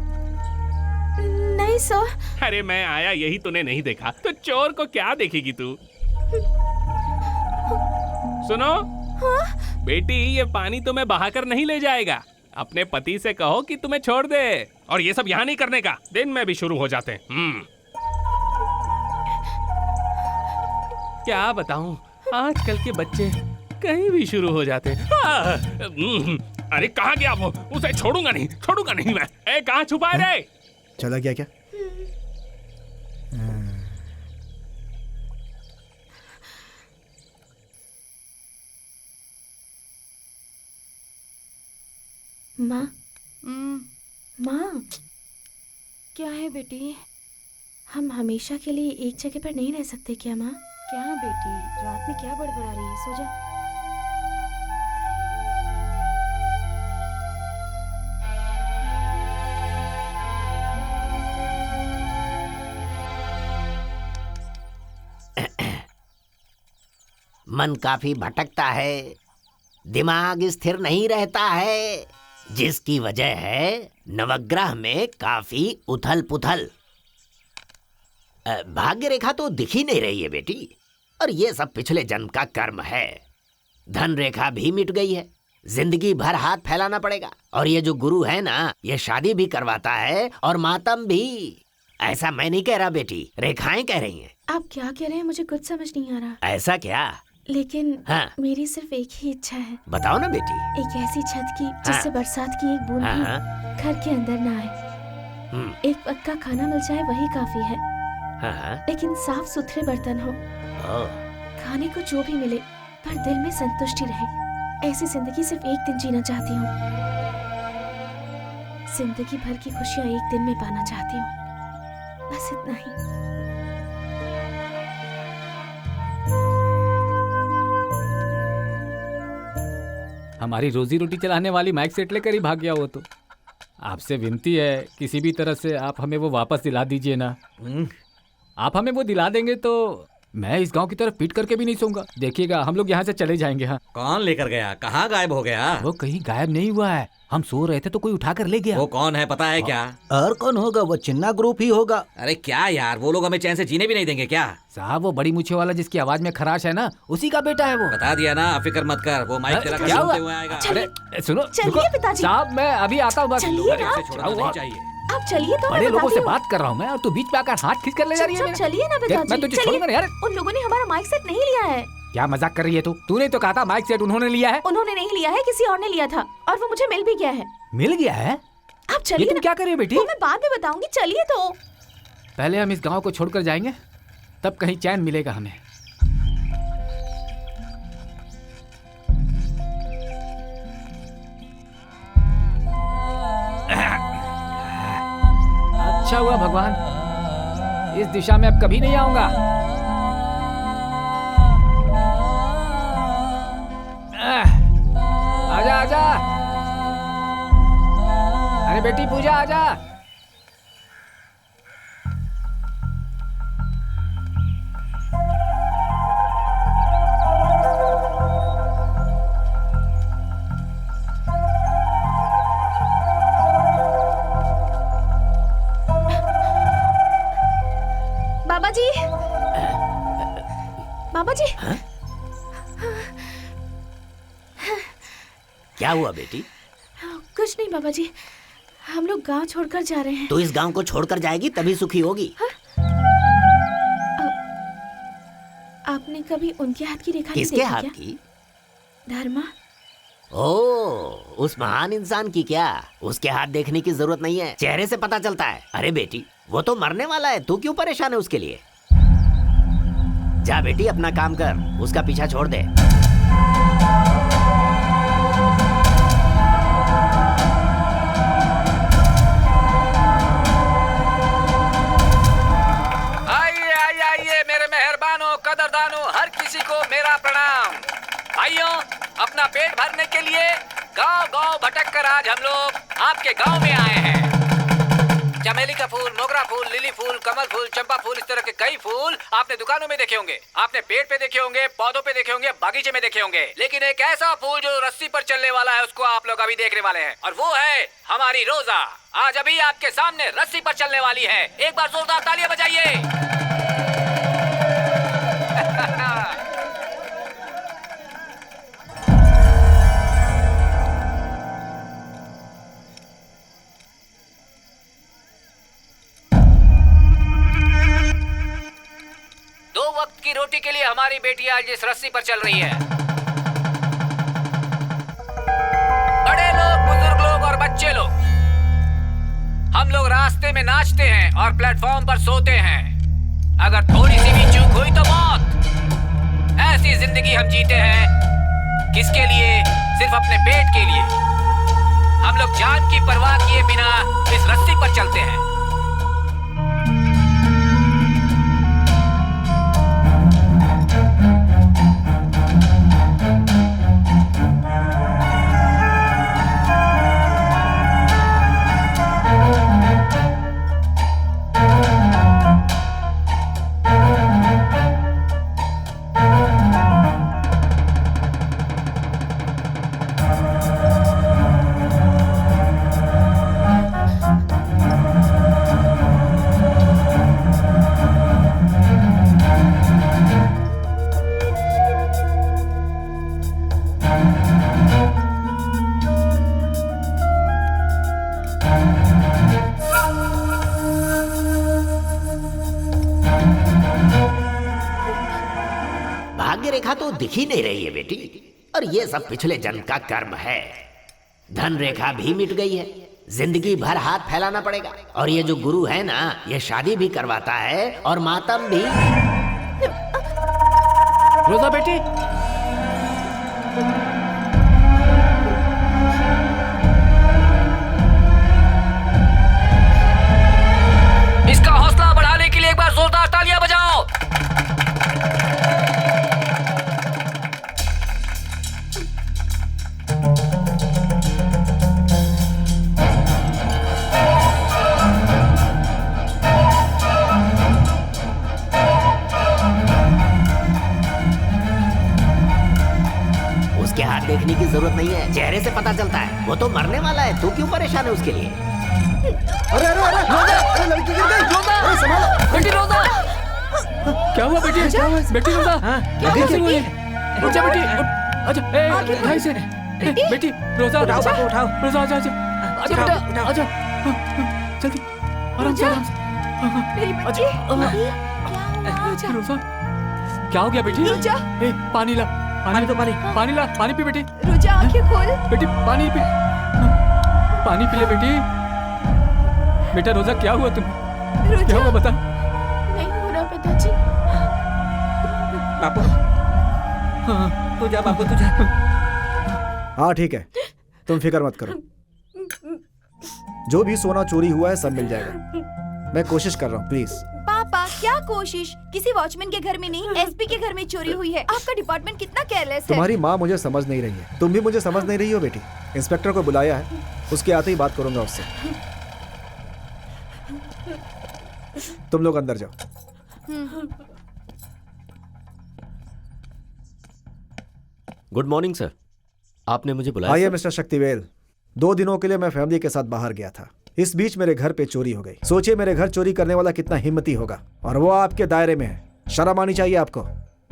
नहीं सर। अरे मैं आया यही तूने नहीं देखा तो चोर को क्या देखेगी तू? सुनो बेटी, ये पानी तुम्हें बहाकर नहीं ले जाएगा। अपने पति से कहो कि तुम्हें छोड़ दे, और ये सब यहाँ नहीं करने का। दिन में भी शुरू हो जाते हैं। क्या बताऊं, आजकल के बच्चे कहीं भी शुरू हो जाते हैं। अरे कहाँ गया वो? उसे छोड़ूंगा नहीं मैं। ए, कहाँ छुपा है रे? चला गया क्या? माँ, माँ, क्या है बेटी? हम हमेशा के लिए एक जगह पर नहीं रह सकते क्या माँ? क्या बेटी, रात में क्या बड़बड़ा रही है? सो जा। मन काफी भटकता है, दिमाग स्थिर नहीं रहता है, जिसकी वजह है नवग्रह में काफी उथल पुथल। भाग्य रेखा तो दिख ही नहीं रही है बेटी, और ये सब पिछले जन्म का कर्म है। धन रेखा भी मिट गई है, जिंदगी भर हाथ फैलाना पड़ेगा। और ये जो गुरु है ना, ये शादी भी करवाता है और मातम भी। ऐसा मैं नहीं कह रहा बेटी, रेखाएं कह रही हैं। आप क्या कह रहे हैं मुझे कुछ समझ नहीं आ रहा। ऐसा क्या? लेकिन हाँ। मेरी सिर्फ एक ही इच्छा है। बताओ ना बेटी। एक ऐसी छत की जिससे बरसात की एक बूंद भी घर के अंदर ना आए। एक वक्त का खाना मिल जाए वही काफी है। लेकिन साफ सुथरे बर्तन हो। खाने को जो भी मिले पर दिल में संतुष्टि रहे। ऐसी जिंदगी सिर्फ एक दिन जीना चाहती हूँ। जिंदगी भर की खुशियाँ एक दिन में पाना चाहती हूँ। बस इतना ही। हमारी रोजी रोटी चलाने वाली माइक सेट लेकर ही भाग गया वो तो। आपसे विनती है, किसी भी तरह से आप हमें वो वापस दिला दीजिए ना। आप हमें वो दिला देंगे तो मैं इस गांव की तरफ पीट करके भी नहीं सोऊंगा। देखिएगा, हम लोग यहाँ से चले जाएंगे। हाँ। कौन लेकर गया? कहाँ गायब हो गया? वो कहीं गायब नहीं हुआ है, हम सो रहे थे तो कोई उठा कर ले गया। वो कौन है पता है क्या? और कौन होगा? वो चिन्ना ग्रुप ही होगा। अरे क्या यार, वो लोग हमें चैन से जीने भी नहीं देंगे क्या? साहब, वो बड़ी मूछे वाला जिसकी आवाज में खराश है ना, उसी का बेटा है वो। बता दिया ना, फिक्र मत कर। वो माइक तेरा क्या हुआ? हुए आएगा। अरे सुनो, चलिए पिताजी। साहब मैं अभी आता हूँ। चलिए ना। छोड़ना नहीं चाहिए। आप चलिए तो। बड़े लोगों से बात कर रहा हूँ मैं, और तू बीच में आकर हाथ खींच कर ले जा रही है। चलिए ना पिताजी। मैं तुझे छोड़ूंगा नहीं यार। उन लोगों ने हमारा माइक सेट नहीं लिया है। क्या मजाक कर रही है तू? तूने तो कहा था माइक सेट उन्होंने लिया है। उन्होंने नहीं लिया है, किसी और ने लिया था, और वो मुझे मिल भी गया है। मिल गया है? आप चलिए। तुम क्या कर रही हो बेटी? वो मैं बाद में बताऊंगी, चलिए तो। पहले हम इस गांव को छोड़कर जाएंगे, तब कहीं चैन मिलेगा हमें। अच्छा हुआ भगवान, इस दिशा में अब कभी नहीं आऊंगा। आजा आजा। अरे बेटी पूजा आजा। बाबा जी, बाबा जी। क्या हुआ बेटी? कुछ नहीं बाबा जी, हम लोग गांव छोड़कर जा रहे हैं। तो इस गांव को छोड़कर जाएगी तभी सुखी होगी। आपने कभी उनके हाथ की रेखा किसके नहीं देखी हाथ क्या? की? धर्मा। ओह, उस महान इंसान की क्या? उसके हाथ देखने की जरूरत नहीं है, चेहरे से पता चलता है। अरे बेटी, वो तो मरने वाला है, तू क्यों परेशान है उसके लिए? जा बेटी, अपना काम कर, उसका पीछा छोड़ दे। आइए आइए आइए मेरे मेहरबानों, कदरदानों, हर किसी को मेरा प्रणाम। भाइयों, अपना पेट भरने के लिए गांव-गांव भटक कर आज हम लोग आपके गांव में आए हैं। चमेली का फूल, मोगरा फूल, लिली फूल, कमल फूल, चंपा फूल, इस तरह के कई फूल आपने दुकानों में देखे होंगे, आपने पेड़ पे देखे होंगे, पौधों पे देखे होंगे, बागीचे में देखे होंगे, लेकिन एक ऐसा फूल जो रस्सी पर चलने वाला है उसको आप लोग अभी देखने वाले हैं, और वो है हमारी रोजा। आज अभी आपके सामने रस्सी पर चलने वाली है। एक बार जोरदार तालियां बजाइए। वक्त की रोटी के लिए हमारी बेटी आज इस रस्सी पर चल रही है। बड़े लोग, बुजुर्ग लोग और बच्चे लोग, हम लोग रास्ते में नाचते हैं और प्लेटफॉर्म पर सोते हैं। अगर थोड़ी सी भी चूक हुई तो मौत। ऐसी जिंदगी हम जीते हैं। किसके लिए? सिर्फ अपने पेट के लिए। हम लोग जान की परवाह किए बिना इस रस्सी पर चलते हैं। दिख ही नहीं रही है बेटी, और ये सब पिछले जन्म का कर्म है। धन रेखा भी मिट गई है, जिंदगी भर हाथ फैलाना पड़ेगा। और ये जो गुरु है ना, ये शादी भी करवाता है और मातम भी। रोजा बेटी, इसका हौसला बढ़ाने के लिए एक बार जोरदार तालियां बजाओ। देखने की जरूरत नहीं है, चेहरे से पता चलता है। वो तो मरने वाला है, तू क्यों परेशान है उसके लिए? अरे अरे अरे रोजा, अरे लड़की गिर गई। रोजा, अरे संभालो बेटी। रोजा, क्या हुआ बेटी? क्या हुआ बेटी? रोजा, कैसे हुई? उठ बेटी, अच्छा भाई से बेटी। रोजा, उठाओ। रोजा, आजा बेटा, आजा जल्दी, आराम से, आराम से। मेरी बच्ची, रोजा, क्या हो गया बेटी? पानी ला, पानी तो पानी ला, पानी पी बेटी। रोजा, आंखें खोल बेटी, पानी पी, पानी पी ले बेटी। बेटा रोजा, क्या हुआ तुम्हें? क्या हुआ बता। नहीं हो रहा पिताजी। बापू, तू जा बापू, तू जा। हाँ ठीक है, तुम फिक्र मत करो। जो भी सोना चोरी हुआ है सब मिल जाएगा। मैं कोशिश कर रहा हूँ, प्लीज। पापा, क्या कोशिश? किसी वॉचमैन के घर में नहीं, एसपी के घर में चोरी हुई है। आपका डिपार्टमेंट कितना केयरलेस है। तुम्हारी माँ मुझे समझ नहीं रही है, तुम भी मुझे समझ नहीं रही हो बेटी। इंस्पेक्टर को बुलाया है, उसके आते ही बात करूंगा उससे। तुम लोग अंदर जाओ। गुड मॉर्निंग सर, आपने मुझे बुलाया? आइए मिस्टर शक्तिवेल। 2 दिनों के लिए मैं फैमिली के साथ बाहर गया था। इस बीच मेरे घर पे चोरी हो गई। सोचिए मेरे घर चोरी करने वाला कितना हिम्मती होगा, और वो आपके दायरे में है। शर्म आनी चाहिए आपको।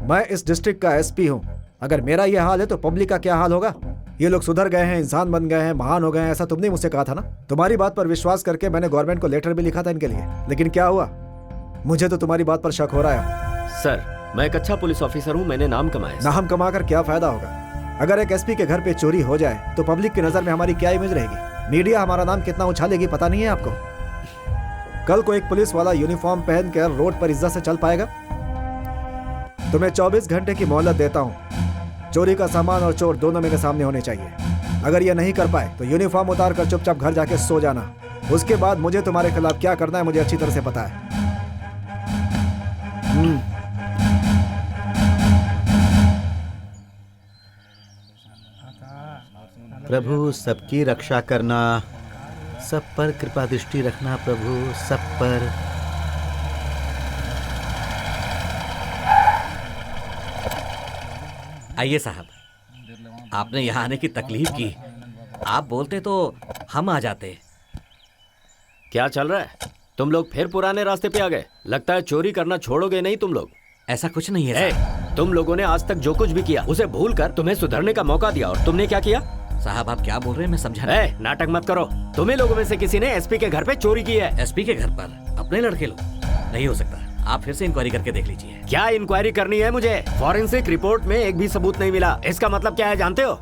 मैं इस डिस्ट्रिक्ट का एसपी हूँ। अगर मेरा ये हाल है तो पब्लिक का क्या हाल होगा? ये लोग सुधर गए हैं, इंसान बन गए हैं, महान हो गए हैं, ऐसा तुमने मुझसे कहा था ना। तुम्हारी बात पर विश्वास करके मैंने गवर्नमेंट को लेटर भी लिखा था इनके लिए, लेकिन क्या हुआ? मुझे तो तुम्हारी बात पर शक हो रहा है। सर, मैं एक अच्छा पुलिस ऑफिसर हूँ, मैंने नाम कमाया। नाम कमाकर क्या फायदा होगा? अगर एक एसपी के घर पे चोरी हो जाए तो पब्लिक की नजर में हमारी क्या इमेज रहेगी? मीडिया हमारा नाम कितना उछालेगी पता नहीं है आपको? कल को एक पुलिस वाला यूनिफॉर्म पहनकर रोड पर इज्जत से चल पाएगा? तुम्हें 24 घंटे की मोहलत देता हूं। चोरी का सामान और चोर दोनों मेरे सामने होने चाहिए। अगर ये नहीं कर पाए तो यूनिफॉर्म उतार कर चुपचाप घर जाके सो जाना। उसके बाद मुझे तुम्हारे खिलाफ क्या करना है मुझे अच्छी तरह से पता है। प्रभु सबकी रक्षा करना, सब पर कृपा दृष्टि रखना प्रभु, सब पर। आइए साहब, आपने यहाँ आने की तकलीफ की। आप बोलते तो हम आ जाते। क्या चल रहा है? तुम लोग फिर पुराने रास्ते पे आ गए। लगता है चोरी करना छोड़ोगे नहीं तुम लोग। ऐसा कुछ नहीं है साहब। तुम लोगों ने आज तक जो कुछ भी किया उसे भूलकर तुम्हें सुधरने का मौका दिया, और तुमने क्या किया? साहब आप क्या बोल रहे हैं, मैं समझा नहीं। नाटक मत करो। तुम्हें लोगों में से किसी ने एसपी के घर पे चोरी की है। एसपी के घर पर अपने लड़के लोग? नहीं हो सकता, आप फिर से इंक्वायरी करके देख लीजिए। क्या इंक्वायरी करनी है मुझे? फॉरेंसिक रिपोर्ट में एक भी सबूत नहीं मिला। इसका मतलब क्या है जानते हो?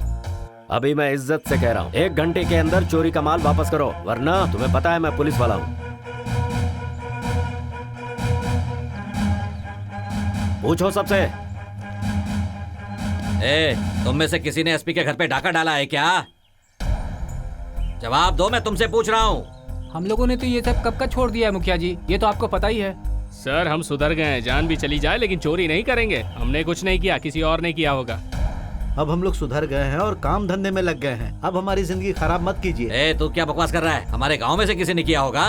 अभी मैं इज्जत से कह रहा हूँ, 1 घंटे के अंदर चोरी का माल वापस करो, वरना तुम्हें पता है मैं पुलिस वाला हूँ। पूछो सबसे। तुम में से किसी ने एसपी के घर पे डाका डाला है क्या? जवाब दो, मैं तुमसे पूछ रहा हूँ। हम लोगों ने तो ये सब कब का छोड़ दिया है मुखिया जी, ये तो आपको पता ही है। सर हम सुधर गए हैं, जान भी चली जाए लेकिन चोरी नहीं करेंगे। हमने कुछ नहीं किया, किसी और ने किया होगा। अब हम लोग सुधर गए हैं और काम धंधे में लग गए हैं। अब हमारी जिंदगी खराब मत कीजिए। तू क्या बकवास कर रहा है? हमारे गांव में से किसी ने किया होगा।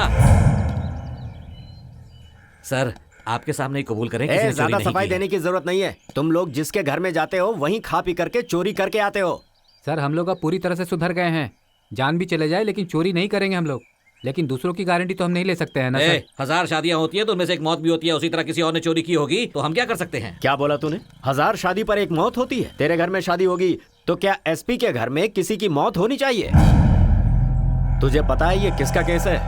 सर आपके सामने ही कबूल करें, किसी ने चोरी ज्यादा नहीं सफाई की है। देने की जरूरत नहीं है। तुम लोग जिसके घर में जाते हो वहीं खा पी करके चोरी करके आते हो। सर हम लोग अब पूरी तरह से सुधर गए हैं। जान भी चले जाए लेकिन चोरी नहीं करेंगे हम लोग। लेकिन दूसरों की गारंटी तो हम नहीं ले सकते हैं ना सर। 1000 शादियां होती है तो उनमें से एक मौत भी होती है। उसी तरह किसी और ने चोरी की होगी तो हम क्या कर सकते हैं? क्या बोला तूने? 1000 शादी पर एक मौत होती है? तेरे घर में शादी होगी तो क्या एसपी के घर में किसी की मौत होनी चाहिए? तुझे पता है ये किसका केस है?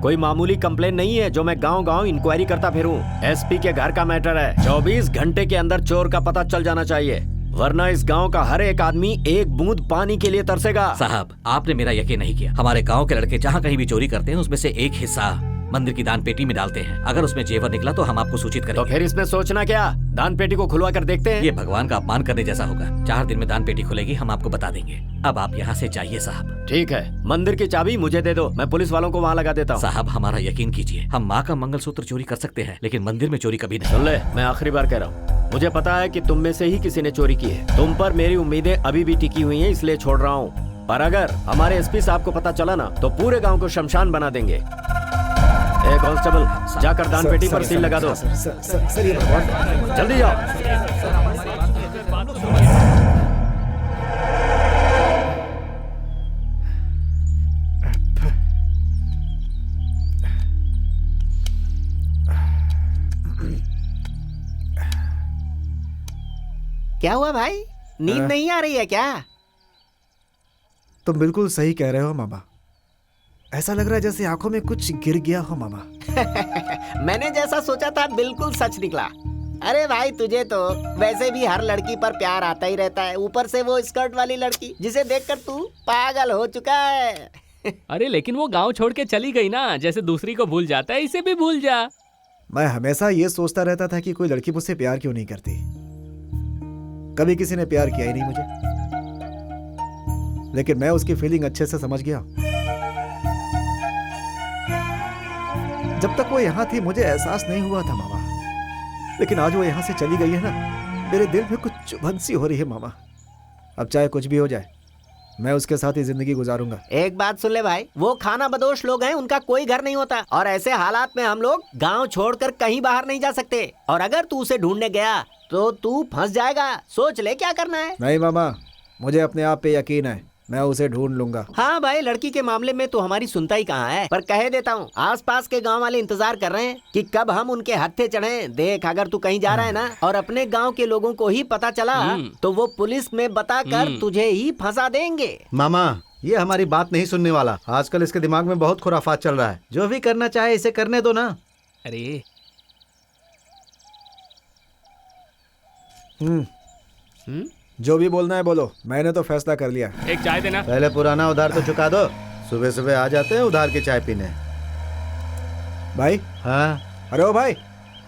कोई मामूली कंप्लेन नहीं है जो मैं गांव-गांव इंक्वायरी करता फिरूं। एसपी के घर का मैटर है। 24 घंटे के अंदर चोर का पता चल जाना चाहिए, वरना इस गांव का हर एक आदमी एक बूंद पानी के लिए तरसेगा। साहब आपने मेरा यकीन नहीं किया। हमारे गांव के लड़के जहाँ कहीं भी चोरी करते हैं उसमें से एक हिस्सा मंदिर की दान पेटी में डालते हैं। अगर उसमें जेवर निकला तो हम आपको सूचित करेंगे। तो फिर इसमें सोचना क्या? दान पेटी को खुलवा कर देखते हैं। ये भगवान का अपमान करने जैसा होगा। 4 दिन में दान पेटी खुलेगी, हम आपको बता देंगे। अब आप यहाँ से जाइए साहब। ठीक है, मंदिर की चाबी मुझे दे दो, मैं पुलिस वालों को वहाँ लगा देता हूँ। साहब हमारा यकीन कीजिए, हम माँ का मंगलसूत्र चोरी कर सकते हैं लेकिन मंदिर में चोरी कभी नहीं। सुन ले, मैं आखिरी बार कह रहा हूँ, मुझे पता है कि तुम में से ही किसी ने चोरी की है। तुम पर मेरी उम्मीदें अभी भी टिकी हुई हैं, इसलिए छोड़ रहा हूँ। पर अगर हमारे एसपी साहब को पता चला ना तो पूरे गांव को शमशान बना देंगे। कांस्टेबल जाकर दान पेटी पर सील लगा दो। सर ये भगवान, जल्दी जाओ। क्या हुआ भाई, नींद नहीं आ रही है क्या? तुम बिल्कुल सही कह रहे हो मामा। ऐसा लग रहा है जैसे आंखों में कुछ गिर गया हो मामा। मैंने जैसा सोचा था बिल्कुल सच निकला। अरे भाई तुझे तो वैसे भी हर लड़की पर प्यार आता ही रहता है, ऊपर से वो स्कर्ट वाली लड़की जिसे देखकर तू पागल हो चुका है। अरे लेकिन वो गांव छोड़ के चली गई ना, जैसे दूसरी को भूल जाता है इसे भी भूल जा। मैं हमेशा ये सोचता रहता था कि कोई लड़की मुझसे प्यार क्यों नहीं करती। कभी किसी ने प्यार किया ही नहीं मुझे, लेकिन मैं उसकी फीलिंग अच्छे से समझ गया। जब तक वो यहाँ थी मुझे एहसास नहीं हुआ था मामा, लेकिन आज वो यहाँ से चली गई है ना, मेरे दिल में कुछ चुभन सी हो रही है मामा। अब चाहे कुछ भी हो जाए मैं उसके साथ ही जिंदगी गुजारूंगा। एक बात सुन ले भाई, वो खाना बदोश लोग हैं, उनका कोई घर नहीं होता, और ऐसे हालात में हम लोग गांव छोड़कर कहीं बाहर नहीं जा सकते। और अगर तू उसे ढूंढने गया तो तू फंस जाएगा। सोच ले क्या करना है। नहीं मामा, मुझे अपने आप पे यकीन है, मैं उसे ढूंढ लूंगा। हाँ भाई, लड़की के मामले में तो हमारी सुनता ही कहाँ है। पर कह देता हूँ, आसपास के गांव वाले इंतजार कर रहे हैं कि कब हम उनके हत्थे चढ़े। देख, अगर तू कहीं जा रहा है ना और अपने गांव के लोगों को ही पता चला तो वो पुलिस में बताकर तुझे ही फंसा देंगे। मामा ये हमारी बात नहीं सुनने वाला। आजकल इसके दिमाग में बहुत खुराफात चल रहा है। जो भी करना चाहे इसे करने दो ना। अरे जो भी बोलना है बोलो, मैंने तो फैसला कर लिया। एक चाय देना। पहले पुराना उधार तो चुका दो। सुबह सुबह आ जाते हैं उधार की चाय पीने। भाई। हाँ। अरे ओ भाई।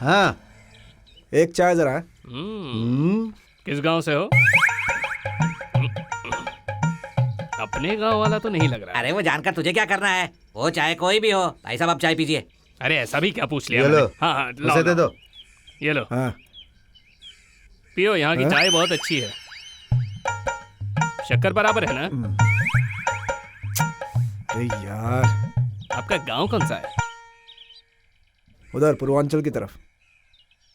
हाँ। एक चाय जरा। किस गांव से हो? अपने गांव वाला तो नहीं लग रहा। अरे वो जानकर तुझे क्या करना है, वो चाहे कोई भी हो। भाई साहब आप चाय पीजिए। अरे ऐसा भी क्या पूछ लिया? ये लो। हाँ हाँ उसे दे दो। ये लो। हाँ। पियो, यहाँ की चाय बहुत अच्छी है। शक्कर बराबर है ना? अरे यार, आपका गांव कौन सा है? उधर पूर्वांचल की तरफ।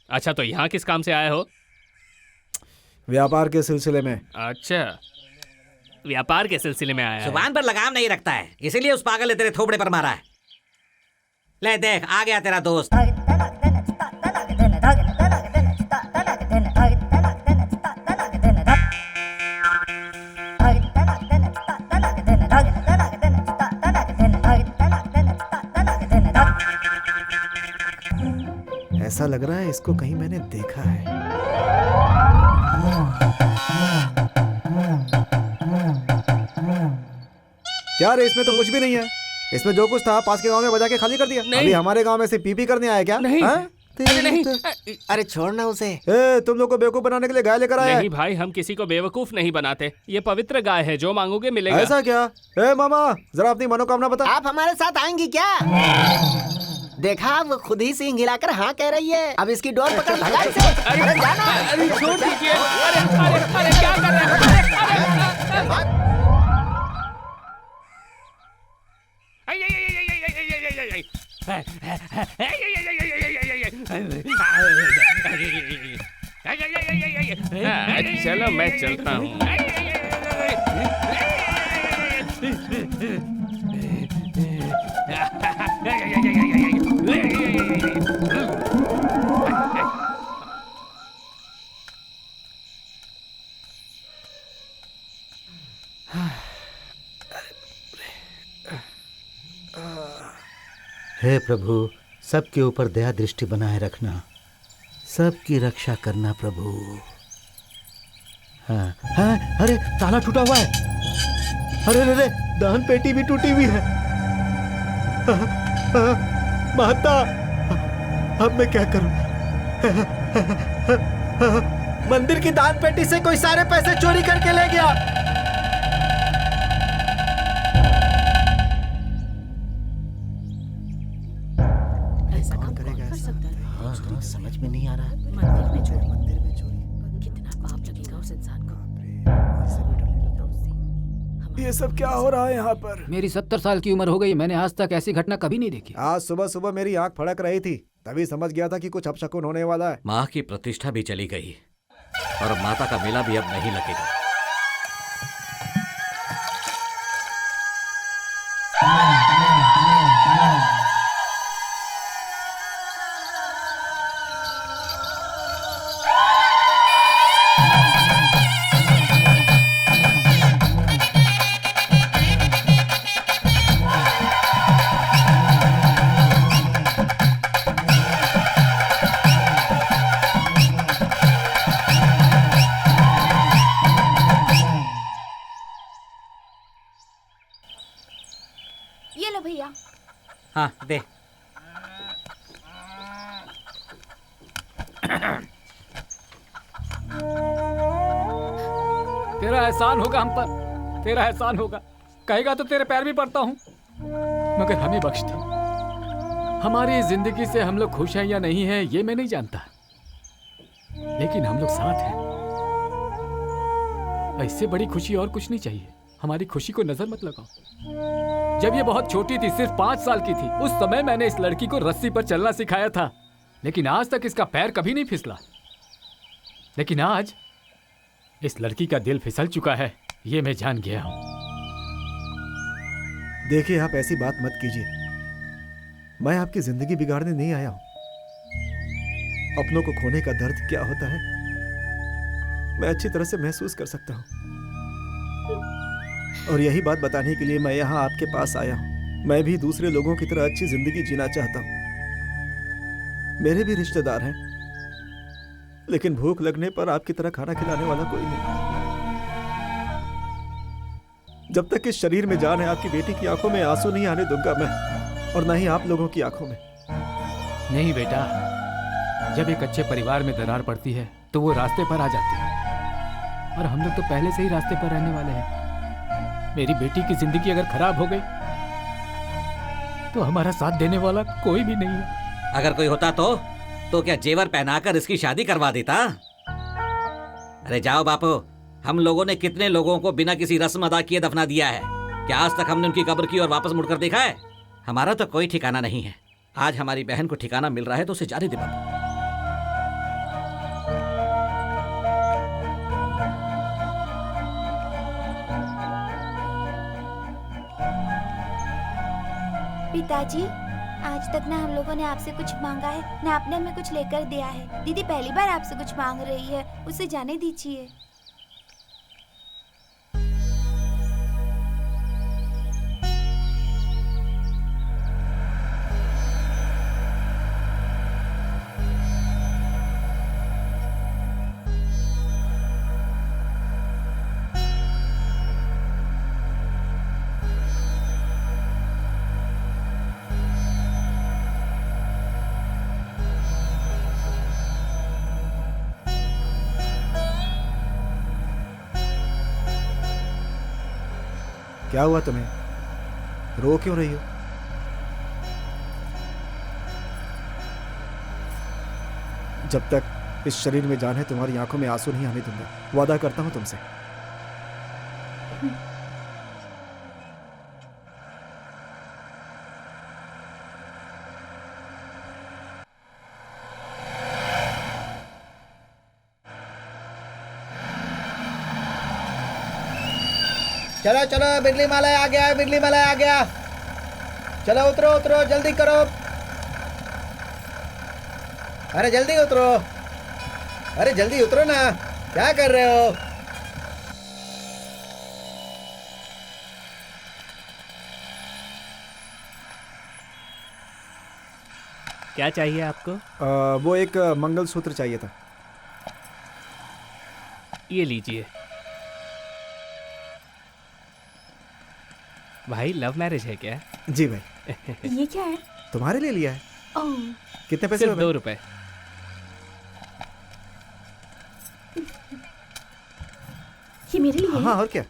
अच्छा, तो यहाँ किस काम से आए हो? व्यापार के सिलसिले में। अच्छा, व्यापार के सिलसिले में आया है। जुबान पर लगाम नहीं रखता है, इसीलिए उस पागल ने तेरे थोबड़े पर मारा है। ले देख, आ गया तेरा दोस्त। ऐसा लग रहा है इसको कहीं मैंने देखा है। क्या रे, इसमें तो कुछ भी नहीं है। इसमें जो कुछ था पास के गांव में बजा के खाली कर दिया। अभी हमारे गांव में से पीपी करने आया क्या? नहीं। हाँ? नहीं। अरे छोड़ना उसे। ए, तुम लोग को बेवकूफ बनाने के लिए गाय लेकर आया नहीं भाई, हम किसी को बेवकूफ नहीं बनाते। ये पवित्र गाय है, जो मांगोगे मिलेगा। ऐसा क्या? ए मामा, जरा अपनी मनोकामना बता। आप हमारे साथ आएंगी क्या? देखा, वो खुद ही सींग हिलाकर हाँ कह रही है। अब इसकी डोर पकड़ भगा इसे। अरे जाना। अरे छोड़ दीजिए। अरे क्या कर रहे हैं? चलो मैं चलता हूँ। हे प्रभु, सबके ऊपर दया दृष्टि बनाए रखना, सबकी रक्षा करना प्रभु। हाँ हाँ, अरे ताला टूटा हुआ है। अरे अरे, दान पेटी भी टूटी हुई है। महता, अब मैं क्या करूं? मंदिर की दान पेटी से कोई सारे पैसे चोरी करके ले गया। ऐसा काम कौन कर सकता है? हाँ, समझ में नहीं आ रहा। मंदिर में चोरी, कितना पाप लगेगा उस इंसान को। ये सब क्या हो रहा है यहाँ पर? मेरी 70 साल की उम्र हो गई, मैंने आज तक ऐसी घटना कभी नहीं देखी। आज सुबह सुबह मेरी आंख फड़क रही थी, तभी समझ गया था कि कुछ अपशकुन होने वाला है। माँ की प्रतिष्ठा भी चली गई और माता का मेला भी अब नहीं लगेगा। ये लो भैया। हाँ दे। तेरा एहसान होगा हम पर, तेरा एहसान होगा। कहेगा तो तेरे पैर भी पड़ता हूँ, मगर हमें बख्श दे। हमारी जिंदगी से हम लोग खुश हैं या नहीं हैं ये मैं नहीं जानता, लेकिन हम लोग साथ हैं। इससे बड़ी खुशी और कुछ नहीं चाहिए। हमारी खुशी को नजर मत लगाओ। जब ये बहुत छोटी थी, सिर्फ 5 साल की थी, उस समय मैंने इस लड़की को रस्सी पर चलना सिखाया था, लेकिन आज तक इसका पैर कभी नहीं फिसला। लेकिन आज इस लड़की का दिल फिसल चुका है, ये मैं जान गया हूं। देखिए, आप ऐसी बात मत कीजिए। मैं आपकी जिंदगी बिगाड़ने नहीं आया हूं। अपनों को खोने का दर्द क्या होता है मैं अच्छी तरह से महसूस कर सकता हूं, और यही बात बताने के लिए मैं यहाँ आपके पास आया हूँ। मैं भी दूसरे लोगों की तरह अच्छी जिंदगी जीना चाहता हूँ। मेरे भी रिश्तेदार हैं, लेकिन भूख लगने पर आपकी तरह खाना खिलाने वाला कोई नहीं। जब तक इस शरीर में जान है, आपकी बेटी की आंखों में आंसू नहीं आने दूंगा मैं, और न ही आप लोगों की आंखों में। नहीं बेटा, जब एक अच्छे परिवार में दरार पड़ती है तो वो रास्ते पर आ जाती है, और हम लोग तो पहले से ही रास्ते पर रहने वाले हैं। मेरी बेटी की जिंदगी अगर खराब हो गई तो हमारा साथ देने वाला कोई भी नहीं है। अगर कोई होता तो क्या जेवर पहनाकर इसकी शादी करवा देता? अरे जाओ बापू, हम लोगों ने कितने लोगों को बिना किसी रस्म अदा किए दफना दिया है। क्या आज तक हमने उनकी कब्र की और वापस मुड़कर देखा है? हमारा तो कोई ठिकाना नहीं है। आज हमारी बहन को ठिकाना मिल रहा है तो उसे जाने दे बाबू। पिताजी, आज तक ना हम लोगों ने आपसे कुछ मांगा है ना आपने हमें कुछ लेकर दिया है। दीदी पहली बार आपसे कुछ मांग रही है, उसे जाने दीजिए। क्या हुआ तुम्हें? रो क्यों रही हो? जब तक इस शरीर में जान है तुम्हारी आंखों में आंसू नहीं आने दूंगा, वादा करता हूं तुमसे। चलो चलो, बिजली माला आ गया है, बिजली माला आ गया। चलो उतरो उतरो, जल्दी करो। अरे जल्दी उतरो, अरे जल्दी उतरो ना, क्या कर रहे हो? क्या चाहिए आपको? वो एक मंगलसूत्र चाहिए था। ये लीजिए। भाई लव मैरिज है क्या? जी भाई। ये क्या है? तुम्हारे लिए लिया है। ओह, कितने पैसे? सिर्फ 2 रुपए। ये मेरे लिए हाँ है? और क्या।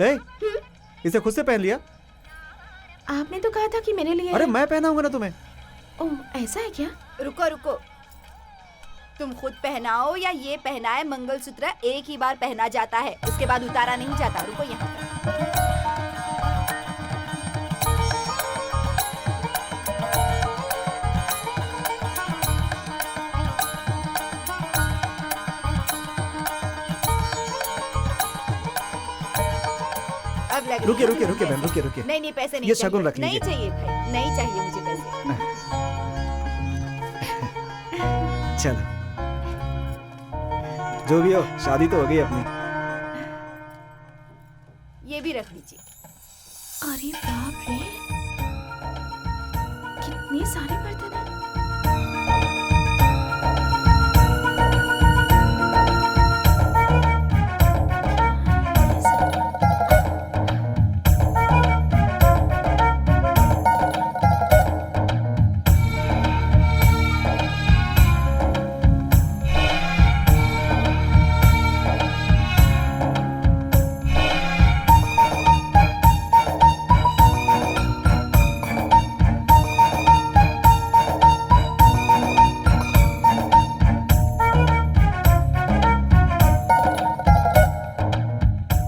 ए, इसे खुद से पहन लिया? आपने तो कहा था कि मेरे लिए अरे है। मैं पहनाऊंगा ना तुम्हें। ओह, ऐसा है क्या? रुको रुको, तुम खुद पहनाओ या ये पहनाए, मंगलसूत्र एक ही बार पहना जाता है, उसके बाद उतारा नहीं जाता। रुको यहाँ पर। अब लग रुकिए रही है रुकिए रुकिए पैसे। बहन, रुकिए रुकिए। नहीं नहीं, पैसे नहीं ये चाहिए। शगुन रख नहीं लीजिए। चाहिए भाई, नहीं चाहिए मुझे पैसे। चलो, जो भी हो, शादी तो हो गई अपनी। ये भी रख लीजिए। अरे बाप रे, कितने सारे बर्तन हैं।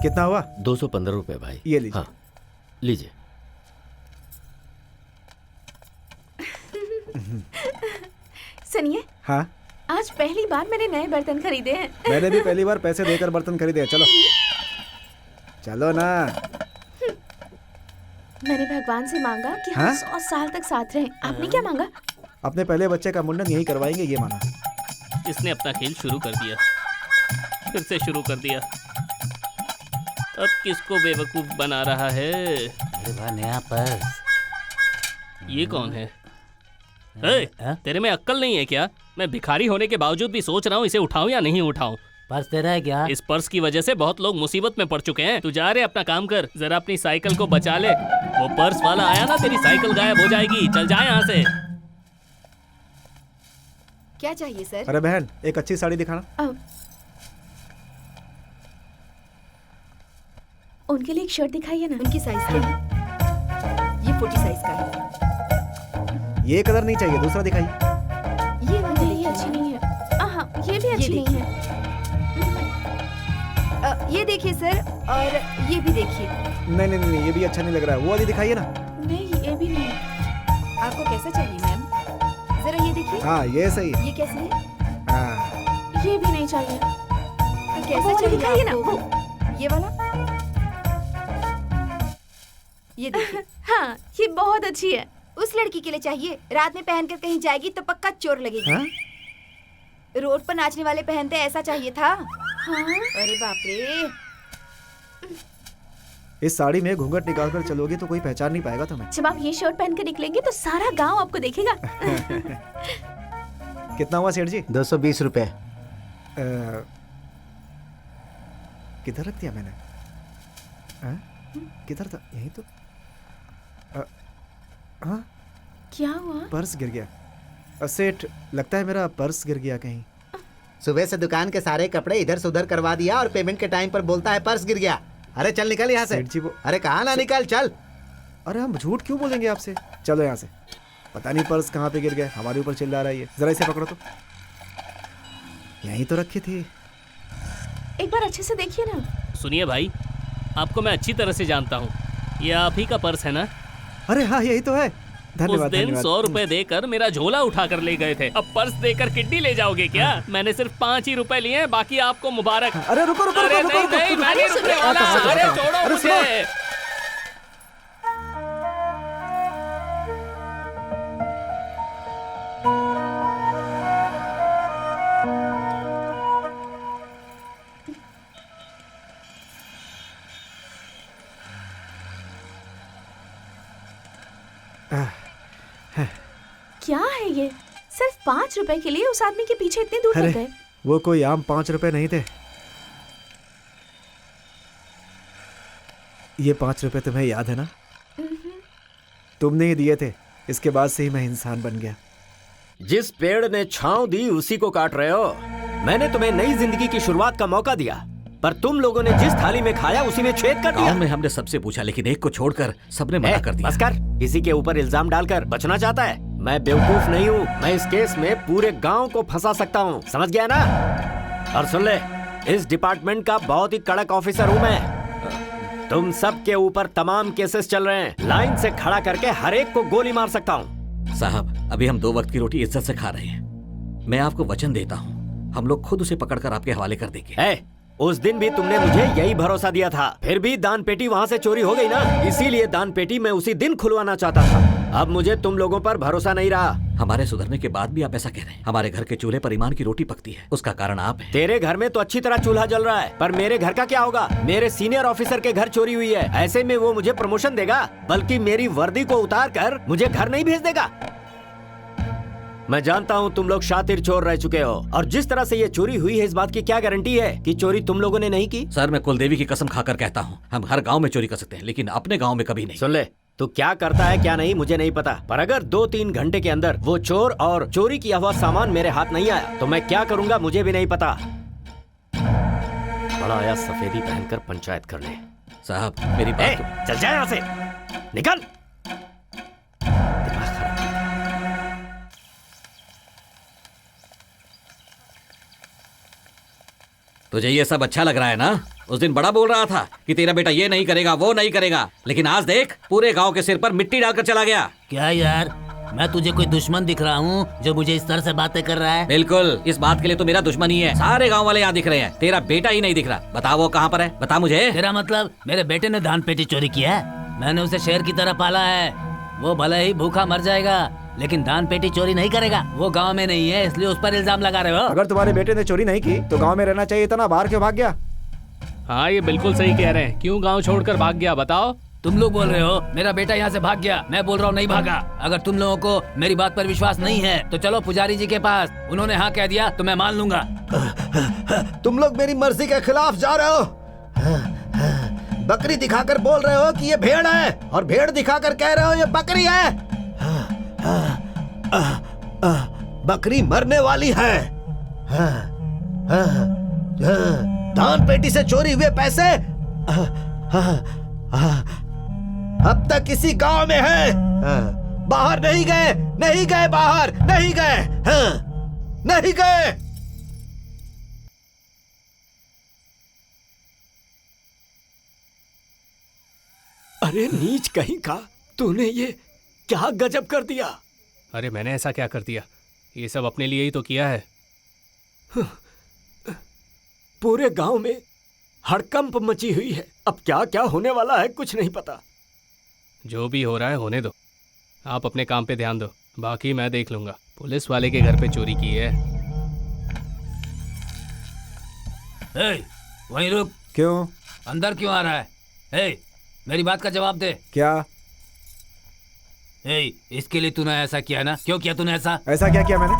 कितना हुआ? 215 रुपए भाई। ये लीजिए। हाँ लीजिए। सुनिए, हाँ, आज पहली बार मैंने नए बर्तन खरीदे हैं। मैंने भी पहली बार पैसे देकर बर्तन खरीदे हैं। चलो चलो ना। मैंने भगवान से मांगा कि हम हाँ? 100 साल तक साथ रहें। आपने क्या मांगा? अपने पहले बच्चे का मुंडन यही करवाएंगे, ये माना। इसने अपना खेल शुरू कर दिया, फिर से शुरू कर दिया। अब किसको बेवकूफ बना रहा है? नया पर्स। ये कौन है? ए, तेरे में अक्ल नहीं है क्या? मैं भिखारी होने के बावजूद भी सोच रहा हूँ इसे उठाऊं या नहीं उठाऊं। पर्स तेरा है क्या? इस पर्स की वजह से बहुत लोग मुसीबत में पड़ चुके हैं। तू जा रे, अपना काम कर, जरा अपनी साइकिल को बचा ले। वो पर्स वाला आया ना, तेरी साइकिल गायब हो जाएगी। चल जा यहाँ से। क्या चाहिए सर? अरे बहन, एक अच्छी साड़ी दिखाना। उनके लिए एक शर्ट दिखाइए ना। उनकी साइज क्या है? ये 40 साइज का है। ये कलर नहीं चाहिए, दूसरा दिखाइए। अच्छी ये नहीं है। ये देखिए सर, और ये भी देखिए। नहीं नहीं नहीं, ये भी अच्छा नहीं लग रहा है। वो वाली दिखाइए ना। नहीं, ये भी नहीं। आपको कैसा चाहिए मैम? जरा ये देखिए। हाँ ये सही है। ये कैसे है? हाँ ये भी नहीं चाहिए। तो कैसा वो वाली चाहिए दिखाइए ना, आपको? ये वाला? ये देखिए। हाँ, ये बहुत अच्छी है। उस लड़की के लिए चाहिए, रात में पहनकर कहीं जाएगी तो पक्का चोर लगेगी। हाँ? रोड पर नाचने वाले पहनते ऐसा चाहिए था। हाँ? अरे बाप रे। इस साड़ी में घूंघट निकाल कर चलोगी तो कोई पहचान नहीं पाएगा तुम्हें। जब आप ये शर्ट पहन कर निकलेंगे तो सारा गांव आपको देखेगा। कितना हुआ सेठ जी? 220 रुपए। किधर रख दिया मैंने? हाँ? किधर था? यहीं तो। हाँ? क्या हुआ? पर्स गिर गया। सेठ, लगता है मेरा पर्स गिर गया कहीं। सुबह से दुकान के सारे कपड़े इधर से उधर करवा दिया और पेमेंट के टाइम पर बोलता है पर्स गिर गया। अरे चल निकल यहाँ से। सेठ जी वो। अरे कहाँ ना निकल, चल। अरे हम झूठ क्यों बोलेंगे आपसे? चलो यहाँ से। पता नहीं पर्स कहाँ पे गिर गया, हमारे ऊपर चिल्ला रहा है ये। जरा इसे पकड़ो तो। यहीं तो रखी थी। एक बार अच्छे से देखिए ना। सुनिए भाई, आपको मैं अच्छी तरह से जानता हूँ, ये आप ही का पर्स है ना? अरे हाँ यही तो है। उस धन्यवाद दिन धन्यवाद। 100 रुपए देकर मेरा झोला उठा कर ले गए थे, अब पर्स देकर किड्डी ले जाओगे क्या? मैंने सिर्फ 5 ही रुपए लिए हैं, बाकी आपको मुबारक। अरे रुको रुको अरे रुको नहीं रुको, नहीं, रुको, मैं नहीं रुको, रुकने रुको, वाला। रुको, अरे रुको, छोड़ो अरे सुनो। मुझे। क्या है ये? सिर्फ 5 रुपए के लिए उस आदमी के पीछे इतनी दूर अरे तक गए। वो कोई आम 5 रुपए नहीं थे। ये 5 रुपए तुम्हें याद है ना? तुमने ही दिए थे। इसके बाद से ही मैं इंसान बन गया। जिस पेड़ ने छांव दी उसी को काट रहे हो। मैंने तुम्हें नई जिंदगी की शुरुआत का मौका दिया, पर तुम लोगों ने जिस थाली में खाया उसी में छेद कर दिया। गांव में हमने सबसे पूछा, लेकिन एक को छोड़कर सबने मना कर दिया। बस कर, किसी के ऊपर इल्जाम डालकर बचना चाहता है। मैं बेवकूफ नहीं हूँ, मैं इस केस में पूरे गांव को फंसा सकता हूँ, समझ गया ना? और सुन ले, इस डिपार्टमेंट का बहुत ही कड़क ऑफिसर हूँ मैं। तुम सब के ऊपर तमाम केसेस चल रहे हैं, लाइन से खड़ा करके हर एक को गोली मार सकता हूँ। साहब, अभी हम 2 वक्त की रोटी इज्जत से खा रहे हैं। मैं आपको वचन देता हूँ, हम लोग खुद उसे पकड़कर आपके हवाले कर देंगे। उस दिन भी तुमने मुझे यही भरोसा दिया था, फिर भी दान पेटी वहाँ से चोरी हो गई ना, इसीलिए दान पेटी मैं उसी दिन खुलवाना चाहता था। अब मुझे तुम लोगों पर भरोसा नहीं रहा। हमारे सुधरने के बाद भी आप ऐसा कह रहे हैं? हमारे घर के चूल्हे पर ईमान की रोटी पकती है, उसका कारण आप हैं। तेरे घर में तो अच्छी तरह चूल्हा जल रहा है, पर मेरे घर का क्या होगा? मेरे सीनियर ऑफिसर के घर चोरी हुई है, ऐसे में वो मुझे प्रमोशन देगा, बल्कि मेरी वर्दी को उतार कर मुझे घर नहीं भेज देगा। मैं जानता हूँ तुम लोग शातिर चोर रह चुके हो, और जिस तरह से ये चोरी हुई है इस बात की क्या गारंटी है कि चोरी तुम लोगों ने नहीं की? सर, मैं कुलदेवी की कसम खाकर कहता हूँ, हम हर गांव में चोरी कर सकते हैं, लेकिन अपने गांव में कभी नहीं। सुन ले, तू क्या करता है क्या नहीं मुझे नहीं पता, पर अगर 2-3 घंटे के अंदर वो चोर और चोरी किया हुआ सामान मेरे हाथ नहीं आया तो मैं क्या करूंगा मुझे भी नहीं पता। बड़ा आया सफेदी पहनकर पंचायत करने। साहब, मेरी बात चल जाए यहाँ से, निकल। तुझे ये सब अच्छा लग रहा है ना? उस दिन बड़ा बोल रहा था कि तेरा बेटा ये नहीं करेगा वो नहीं करेगा, लेकिन आज देख, पूरे गांव के सिर पर मिट्टी डालकर चला गया। क्या यार, मैं तुझे कोई दुश्मन दिख रहा हूँ जो मुझे इस तरह से बातें कर रहा है? बिल्कुल, इस बात के लिए तो मेरा दुश्मन ही है। सारे गांव वाले यहाँ दिख रहे हैं, तेरा बेटा ही नहीं दिख रहा। बता वो कहाँ पर है, बता मुझे। तेरा मतलब मेरे बेटे ने धान पेटी चोरी किया है? मैंने उसे शेर की तरह पाला है, वो भले ही भूखा मर जाएगा लेकिन दान पेटी चोरी नहीं करेगा। वो गांव में नहीं है, इसलिए उस पर इल्जाम लगा रहे हो। अगर तुम्हारे बेटे ने चोरी नहीं की तो गांव में रहना चाहिए था ना, बाहर क्यों भाग गया? हाँ, ये बिल्कुल सही कह रहे हैं। क्यों गांव छोड़कर भाग गया बताओ? तुम लोग बोल रहे हो मेरा बेटा यहाँ से भाग गया, मैं बोल रहा हूँ नहीं भागा। अगर तुम लोगों को मेरी बात पर विश्वास नहीं है तो चलो पुजारी जी के पास, उन्होंने हाँ कह दिया तो मैं मान लूंगा। तुम लोग मेरी मर्जी के खिलाफ जा रहे हो। बकरी दिखाकर बोल रहे हो कि ये भेड़ है, और भेड़ दिखाकर कह रहे हो ये बकरी है। बकरी मरने वाली है। दान पेटी से चोरी हुए पैसे अब तक इसी गांव में है। बाहर नहीं गए, नहीं गए, बाहर नहीं गए, नहीं गए। अरे नीच कहीं का, तूने ये क्या गजब कर दिया। अरे मैंने ऐसा क्या कर दिया? ये सब अपने लिए ही तो किया है। पूरे गांव में हड़कंप मची हुई है। अब क्या क्या होने वाला है कुछ नहीं पता। जो भी हो रहा है होने दो, आप अपने काम पे ध्यान दो, बाकी मैं देख लूंगा। पुलिस वाले के घर पे चोरी की है। वहीं रुक। क्यों? अंदर क्यों आ रहा है? मेरी बात का जवाब दे। क्या? इसके लिए तूने ऐसा किया ना? क्यों किया तूने ऐसा? ऐसा क्या किया मैंने?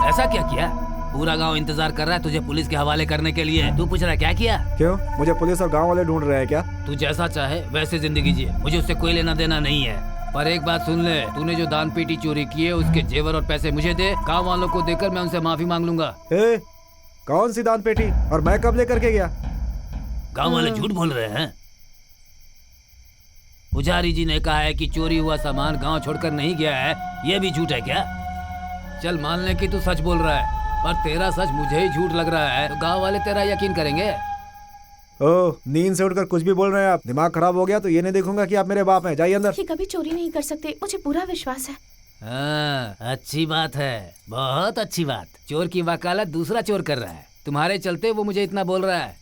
ऐसा क्या किया? पूरा गांव इंतजार कर रहा है तुझे पुलिस के हवाले करने के लिए। तू पूछ रहा है क्या किया? क्यों? मुझे पुलिस और गांव वाले ढूंढ रहे हैं क्या? तू जैसा चाहे वैसे जिंदगी जिए, मुझे उससे कोई लेना देना नहीं है। पर एक बात सुन ले, तूने जो दान पेटी चोरी की है उसके जेवर और पैसे मुझे दे। गाँव वालों को देकर मैं उनसे माफी मांग लूंगा। कौन सी दान पेटी? और मैं कब लेकर के गया? गाँव वाले झूठ बोल रहे हैं। पुजारी जी ने कहा है कि चोरी हुआ सामान गांव छोड़कर नहीं गया है। ये भी झूठ है क्या? चल मान ले कि तू सच बोल रहा है, पर तेरा सच मुझे ही झूठ लग रहा है, तो गांव वाले तेरा यकीन करेंगे? ओह, नींद से उठकर कुछ भी बोल रहे हैं आप। दिमाग खराब हो गया तो ये नहीं देखूंगा कि आप मेरे बाप हैं। जाइए अंदर। ये कभी चोरी नहीं कर सकते, मुझे पूरा विश्वास है। अच्छी बात है, बहुत अच्छी बात। चोर की वकालत दूसरा चोर कर रहा है। तुम्हारे चलते वो मुझे इतना बोल रहा है।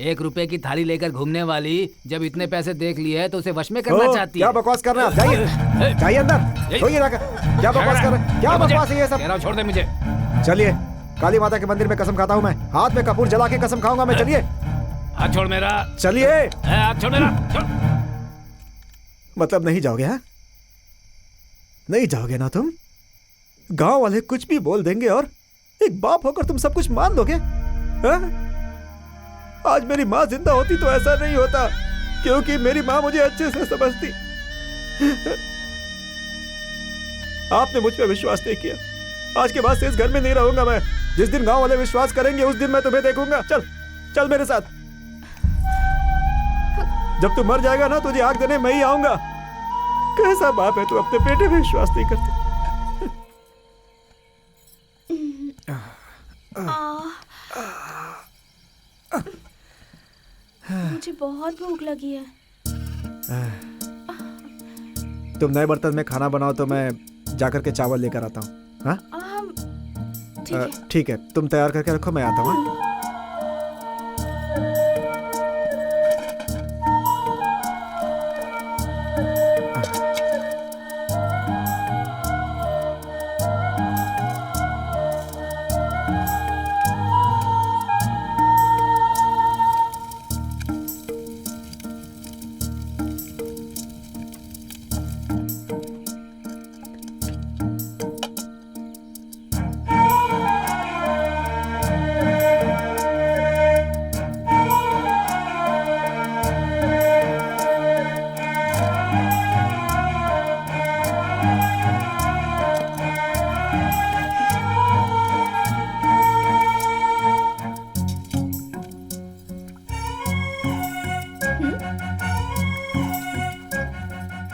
1 रुपए की थाली लेकर घूमने वाली जब इतने पैसे देख लिए है तो उसे वश में करना चाहती है। क्या बकवास कर रहे हैं आप? जाइए जाइए अंदर। सोइए रखा। क्या बकवास कर रहे हैं? क्या बकवास है ये सब? छोड़ दे मुझे। चलिए, काली माता के मंदिर में कसम खाता हूँ मैं। हाथ में कपूर जला के कसम खाऊंगा मैं। चलिए। हाथ छोड़ मेरा। चलिए। हाथ छोड़ मेरा। छोड़। मतलब नहीं जाओगे? हाँ, नहीं जाओगे ना तुम? गांव वाले कुछ भी बोल देंगे और एक बाप होकर तुम सब कुछ मान लोगे? हाँ? आज मेरी माँ जिंदा होती तो ऐसा नहीं होता, क्योंकि मेरी माँ मुझे अच्छे से समझती। आपने मुझ पर विश्वास नहीं किया। आज के बाद से इस घर में नहीं रहूंगा मैं। जिस दिन गांव वाले विश्वास करेंगे उस दिन मैं तुम्हें देखूंगा। चल चल मेरे साथ। जब तू मर जाएगा ना, तुझे आग देने मैं ही आऊंगा। कैसा बाप है तू, अपने बेटे पे विश्वास नहीं करती। मुझे बहुत भूख लगी है। तुम नए बर्तन में खाना बनाओ तो मैं जाकर के चावल लेकर आता हूँ। हाँ ठीक है, तुम तैयार करके रखो, मैं आता हूँ।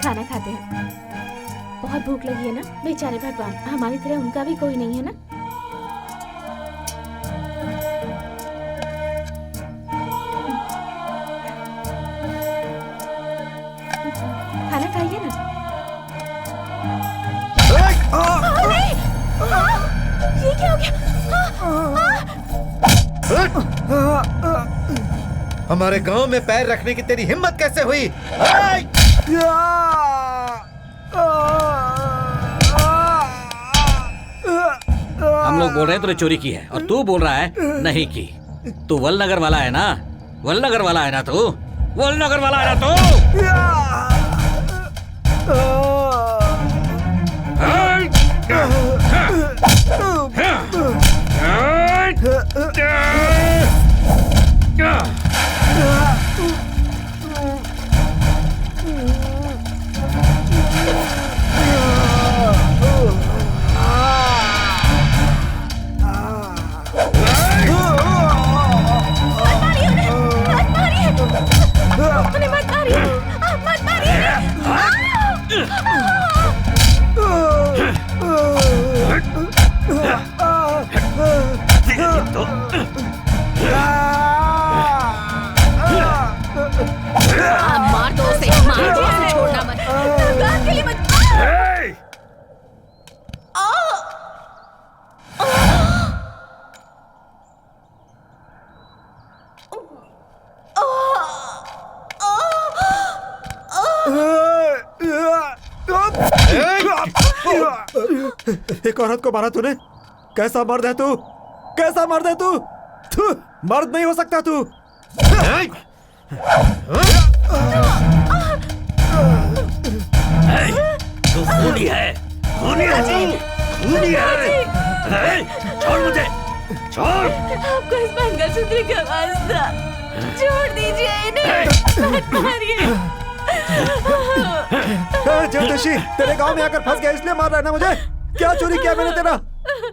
खाना खाते हैं। बहुत भूख लगी है ना? बेचारे भगवान, हमारी तरह उनका भी कोई नहीं है ना। खाना खाइए ना। ये क्या हो गया? हमारे गांव में पैर रखने की तेरी हिम्मत कैसे हुई? हम लोग बोल रहे हैं तूने चोरी की है और तू बोल रहा है नहीं की। तू वलनगर वाला है ना? वलनगर वाला है ना तू? वलनगर वाला है ना मत मारिए। एक औरत को मारा तूने? कैसा मर्द है तू? कैसा मर्द है तू? थू, मर्द नहीं हो सकता तू। तू खूनी है, खूनी है तू, खूनी है। छोड़ मुझे, छोड़। आपको इस मंगलसूत्र का वास्ता, छोड़ दीजिए इन्हें, मत मारिए। ज्योतिषी, तेरे गांव में आकर फंस गया इसलिए मार रहा है ना मुझे? क्या चोरी किया मैंने तेरा?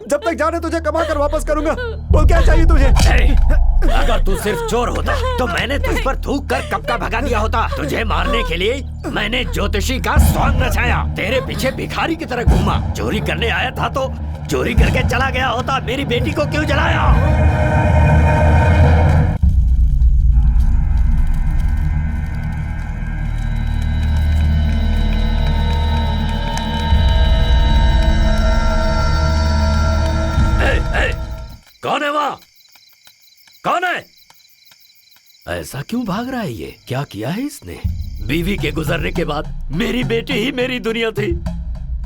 जब तक जाने तुझे कमा कर वापस करूंगा। बोल क्या चाहिए तुझे? अगर तू सिर्फ चोर होता तो मैंने तुझ पर थूक कर कब का भगा दिया होता। तुझे मारने के लिए मैंने ज्योतिषी का सॉन्ग रचाया, तेरे पीछे भिखारी की तरह घूमा। चोरी करने आया था तो चोरी करके चला गया होता। मेरी बेटी को क्यों जलाया? कौन है वहाँ? कौन है? ऐसा क्यों भाग रहा है ये? क्या किया है इसने? बीवी के गुजरने के बाद मेरी बेटी ही मेरी दुनिया थी।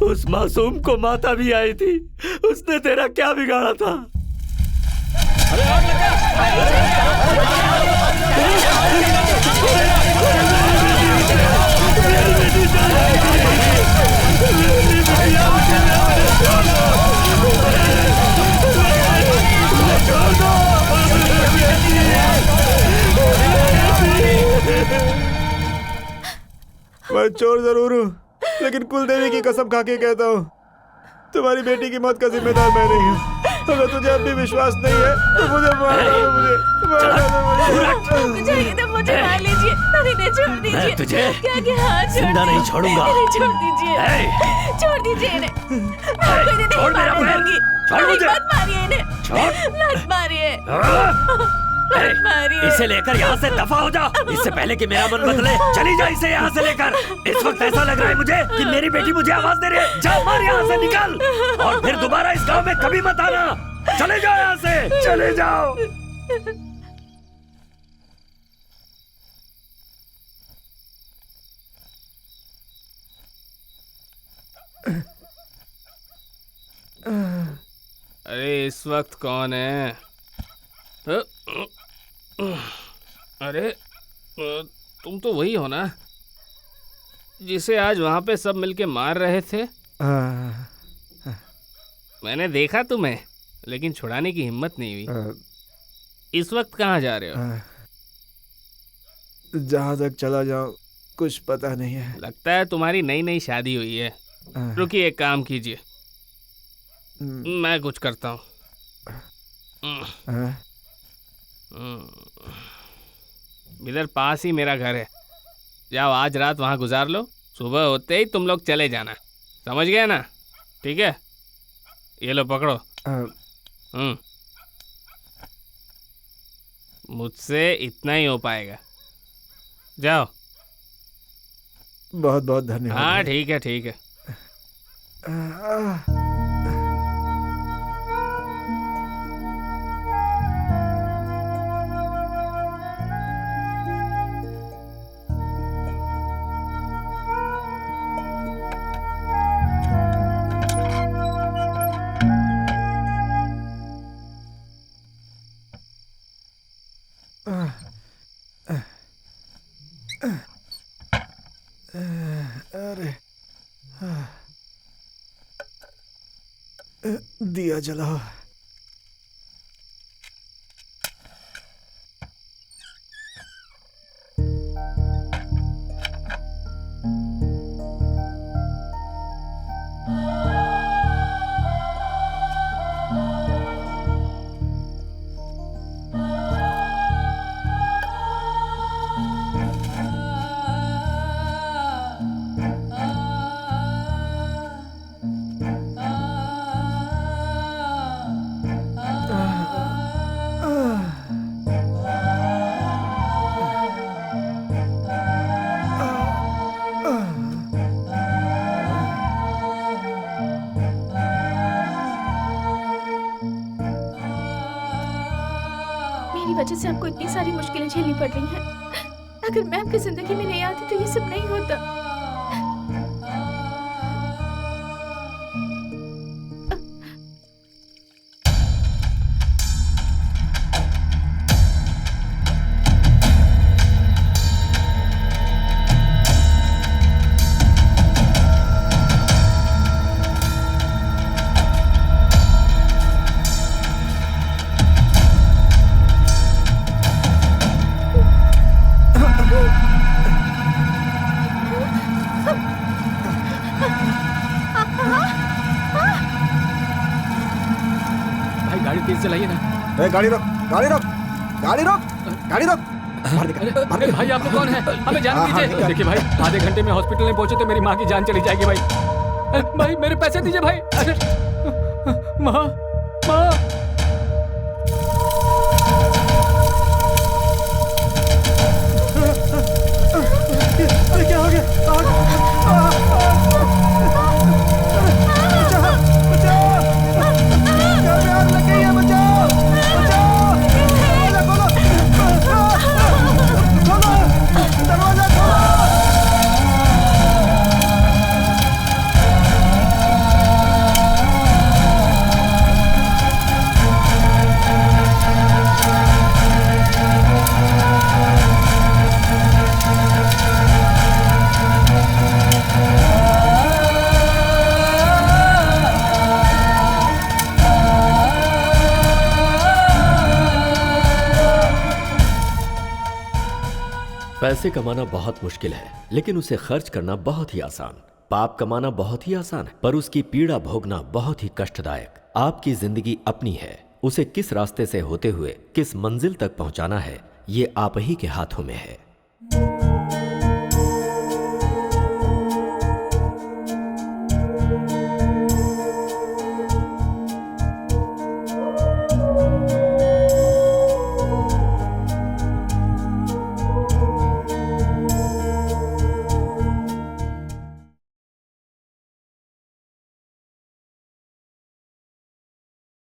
उस मासूम को माता भी आई थी। उसने तेरा क्या बिगाड़ा था? मैं चोर जरूर हूँ, लेकिन कुलदेवी की कसम खा के कहता हूँ, तुम्हारी बेटी की मौत का जिम्मेदार मैं नहीं हूँ। अगर तुझे अब भी विश्वास नहीं है तो मुझे मार दो, मुझे मार लीजिए, इन्हें छोड़ दीजिए। मैं तुझे क्या जिंदा नहीं छोड़ूंगा। इन्हें छोड़ दीजिए, छोड़ दीजिए इन्हें। मैं आपको इन्हें नहीं मारने दूंगी। मत मारिए इन्हें, मत मारिए, मत मारिए। इसे लेकर यहाँ से दफा हो जा, इससे पहले कि मेरा मन बदले। चली जा इसे यहाँ से लेकर। इस वक्त ऐसा लग रहा है मुझे कि मेरी बेटी मुझे आवाज दे रही है। जा, मार यहाँ से, निकल, और फिर दोबारा इस गांव में कभी मत आना। चले जाओ यहाँ से, चले जाओ। अरे इस वक्त कौन है? अरे तुम तो वही हो ना जिसे आज वहां पे सब मिलके मार रहे थे? मैंने देखा तुम्हें, लेकिन छुड़ाने की हिम्मत नहीं हुई। इस वक्त कहाँ जा रहे हो? जहाँ तक चला जाऊं कुछ पता नहीं है। लगता है तुम्हारी नई नई शादी हुई है। रुकिए, एक काम कीजिए, मैं कुछ करता हूँ। इधर पास ही मेरा घर है, जाओ आज रात वहाँ गुजार लो। सुबह होते ही तुम लोग चले जाना, समझ गए ना? ठीक है, ये लो पकड़ो। मुझसे इतना ही हो पाएगा, जाओ। बहुत बहुत धन्यवाद। हाँ ठीक है, ठीक है। अरे दिया जलाओ। मेरी वजह से आपको इतनी सारी मुश्किलें झेलनी पड़ रही हैं। अगर मैं आपकी जिंदगी में नहीं आती तो ये सब नहीं होता। भाई गाड़ी तेज चलाइए ना। ए, गाड़ी रोक, गाड़ी रोक, गाड़ी रोक, गाड़ी रोक। बाहर निकल, बाहर अरे निकल। भाई आप लोग कौन है? हमें जाने हाँ, दीजिए। निकल। देखिए भाई, आधे घंटे में हॉस्पिटल में पहुंचे तो मेरी माँ की जान चली जाएगी भाई। भाई मेरे पैसे दीजिए भाई। अरे माँ, माँ। अरे क्या हो गया? बचाओ, बचाओ, घर में आग लग गई है, बचाओ, बचाओ, दरवाजा खोलो, खोलो, दरवाजा खोलो। पैसे कमाना बहुत मुश्किल है, लेकिन उसे खर्च करना बहुत ही आसान। पाप कमाना बहुत ही आसान है, पर उसकी पीड़ा भोगना बहुत ही कष्टदायक। आपकी जिंदगी अपनी है, उसे किस रास्ते से होते हुए किस मंजिल तक पहुंचाना है, ये आप ही के हाथों में है।